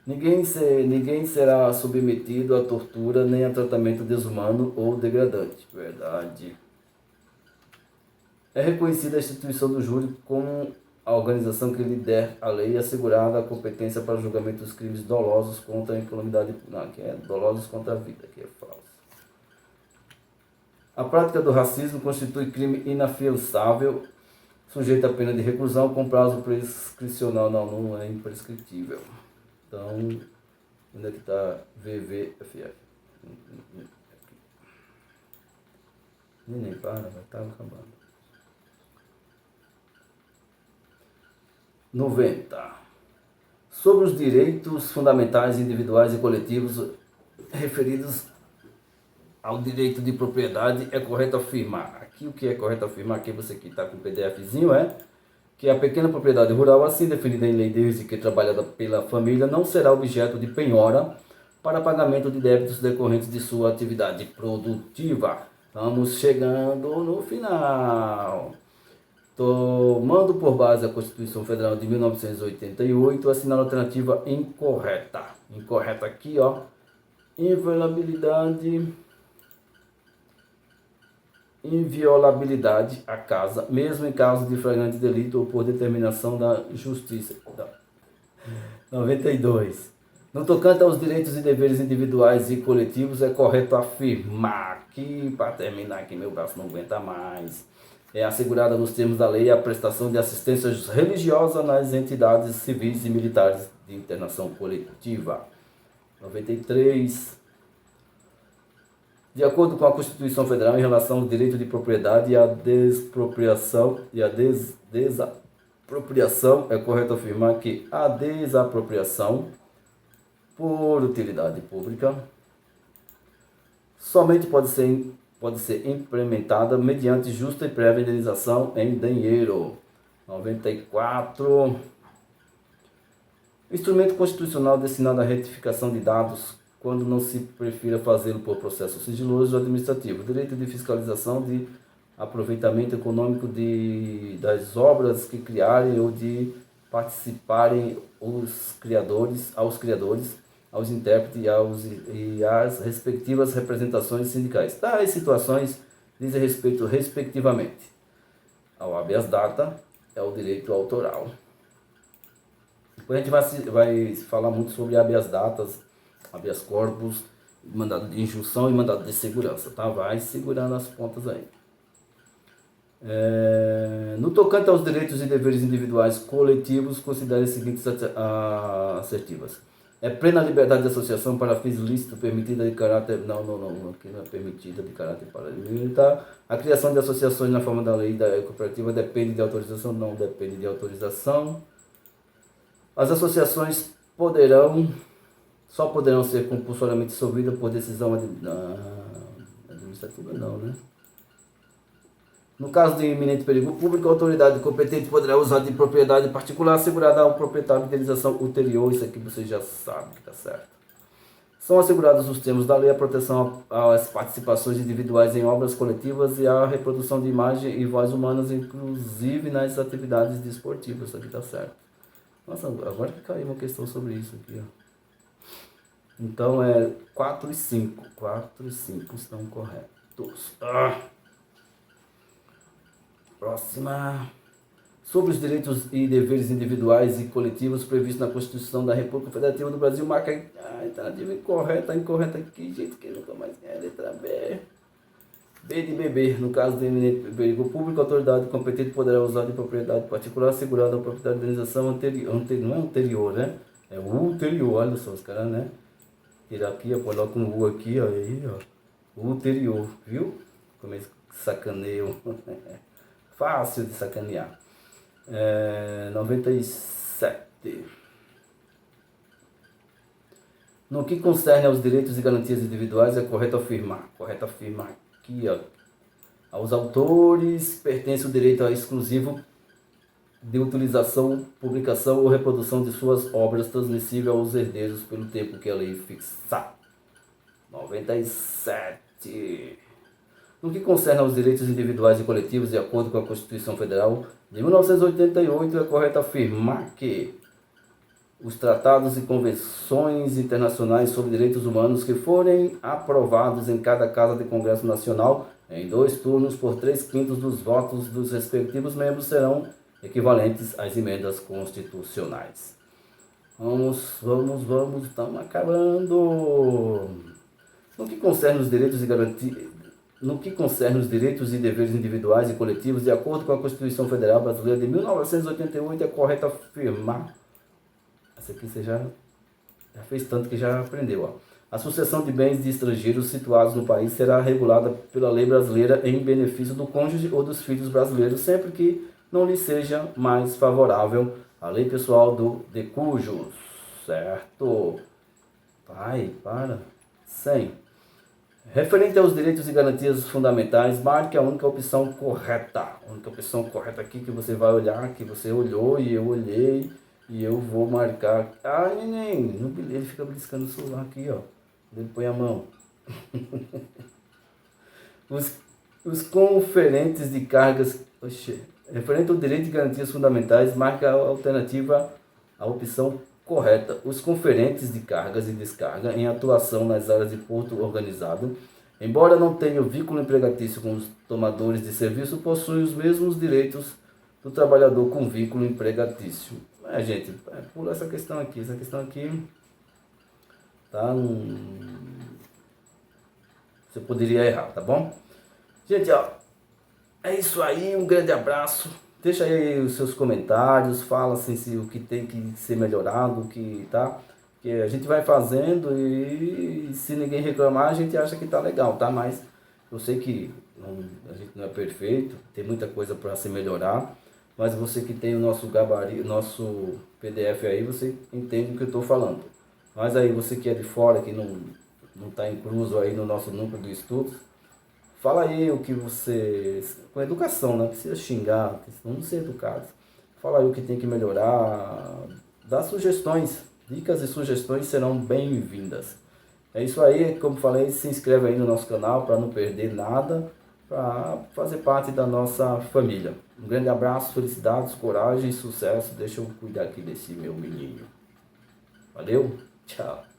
Ninguém será submetido a tortura nem a tratamento desumano ou degradante. Verdade. É reconhecida a instituição do júri como a organização que lhe der a lei, assegurada a competência para o julgamento dos crimes dolosos contra a incolumidade, não, que é dolosos contra a vida, que é falso. A prática do racismo constitui crime inafiançável, sujeito a pena de reclusão com prazo prescricional. Não é imprescritível. Então, onde é que está VVFF? Nem para, vai estar acabando. 90. Sobre os direitos fundamentais individuais e coletivos referidos ao direito de propriedade, é correto afirmar. Aqui o que é correto afirmar, aqui você que está com o PDFzinho, que a pequena propriedade rural, assim definida em lei desde que trabalhada pela família, não será objeto de penhora para pagamento de débitos decorrentes de sua atividade produtiva. Estamos chegando no final. Tomando por base a Constituição Federal de 1988, assinala a alternativa incorreta. Incorreta aqui, ó. Inviolabilidade à casa, mesmo em caso de flagrante delito ou por determinação da Justiça. 92. No tocante aos direitos e deveres individuais e coletivos, é correto afirmar que, para terminar aqui, meu braço não aguenta mais, é assegurada nos termos da lei a prestação de assistência religiosa nas entidades civis e militares de internação coletiva. 93. De acordo com a Constituição Federal, em relação ao direito de propriedade e à desapropriação, é correto afirmar que a desapropriação por utilidade pública somente pode ser implementada mediante justa e prévia indenização em dinheiro. 94. Instrumento constitucional destinado à retificação de dados quando não se prefira fazê-lo por processo sigiloso ou administrativo. Direito de fiscalização de aproveitamento econômico das obras que criarem ou de participarem aos criadores, aos intérpretes e às respectivas representações sindicais. Tais situações dizem respeito, respectivamente, ao habeas data e ao direito autoral. Depois a gente vai falar muito sobre habeas datas, habeas corpus, mandado de injunção e mandado de segurança, tá? Vai segurando as pontas aí. No tocante aos direitos e deveres individuais coletivos, considere as seguintes assertivas. É plena liberdade de associação para fins lícitos permitida de caráter... Não, aqui não é permitida de caráter paramilitar. A criação de associações na forma da lei da cooperativa depende de autorização? Não depende de autorização. As associações só poderão ser compulsoriamente dissolvidas por decisão administrativa? Não, né? No caso de iminente perigo público, a autoridade competente poderá usar de propriedade particular assegurada ao proprietário de indenização ulterior. Isso aqui você já sabe que está certo. São assegurados os termos da lei a proteção às participações individuais em obras coletivas e a reprodução de imagem e voz humanas, inclusive nas atividades desportivas. Isso aqui está certo. Nossa, agora que caiu uma questão sobre isso aqui, ó. Então é 4 e 5. 4 e 5 estão corretos. Próxima. Sobre os direitos e deveres individuais e coletivos previstos na Constituição da República Federativa do Brasil, marca a alternativa incorreta aqui, gente, que nunca mais é a letra B. B de bebê. No caso de iminente perigo público, a autoridade competente poderá usar de propriedade particular assegurada ao proprietário da indenização anterior. Não é anterior, né? É o ulterior, olha só os caras, né? Tira aqui, ó, coloca um U aqui, ó, aí, ó. Ulterior, viu? Como eles sacaneiam. Fácil de sacanear. 97. No que concerne aos direitos e garantias individuais, é correto afirmar aqui, ó, aos autores pertence o direito exclusivo de utilização, publicação ou reprodução de suas obras transmissível aos herdeiros pelo tempo que a lei fixar. 97. No que concerne aos direitos individuais e coletivos, de acordo com a Constituição Federal de 1988, é correto afirmar que os tratados e convenções internacionais sobre direitos humanos que forem aprovados em cada Casa de Congresso Nacional em 2 turnos por 3/5 dos votos dos respectivos membros serão equivalentes às emendas constitucionais. Vamos, estamos acabando. No que concerne os direitos e garantias... No que concerne os direitos e deveres individuais e coletivos, de acordo com a Constituição Federal Brasileira de 1988, é correto afirmar... Essa aqui você já fez tanto que já aprendeu. Ó. A sucessão de bens de estrangeiros situados no país será regulada pela lei brasileira em benefício do cônjuge ou dos filhos brasileiros, sempre que não lhe seja mais favorável a lei pessoal de cujos. Certo? Pai, para. 100. Referente aos direitos e garantias fundamentais, marque a única opção correta. A única opção correta aqui que você vai olhar, que você olhou e eu olhei, e eu vou marcar. Neném, ele fica beliscando o celular aqui, ó. Ele põe a mão. Os conferentes de cargas... Referente ao direito e garantias fundamentais, marque a alternativa, a opção correta. Os conferentes de cargas e descarga em atuação nas áreas de porto organizado, embora não tenham vínculo empregatício com os tomadores de serviço, possuem os mesmos direitos do trabalhador com vínculo empregatício. Gente, pula essa questão aqui. Essa questão aqui tá você poderia errar, tá bom? Gente, ó, é isso aí, um grande abraço. Deixa aí os seus comentários, fala assim, se o que tem que ser melhorado, que tá, que a gente vai fazendo e se ninguém reclamar, a gente acha que tá legal, tá? Mas eu sei que a gente não é perfeito, tem muita coisa para se melhorar, mas você que tem o nosso gabarito, nosso PDF aí, você entende o que eu estou falando. Mas aí você que é de fora, que não está incluso aí no nosso núcleo de estudos, fala aí o que você... Com educação, não precisa xingar, vamos ser educados. Fala aí o que tem que melhorar, dá sugestões. Dicas e sugestões serão bem-vindas. É isso aí, como falei, se inscreve aí no nosso canal para não perder nada, para fazer parte da nossa família. Um grande abraço, felicidades, coragem e sucesso. Deixa eu cuidar aqui desse meu menino. Valeu, tchau.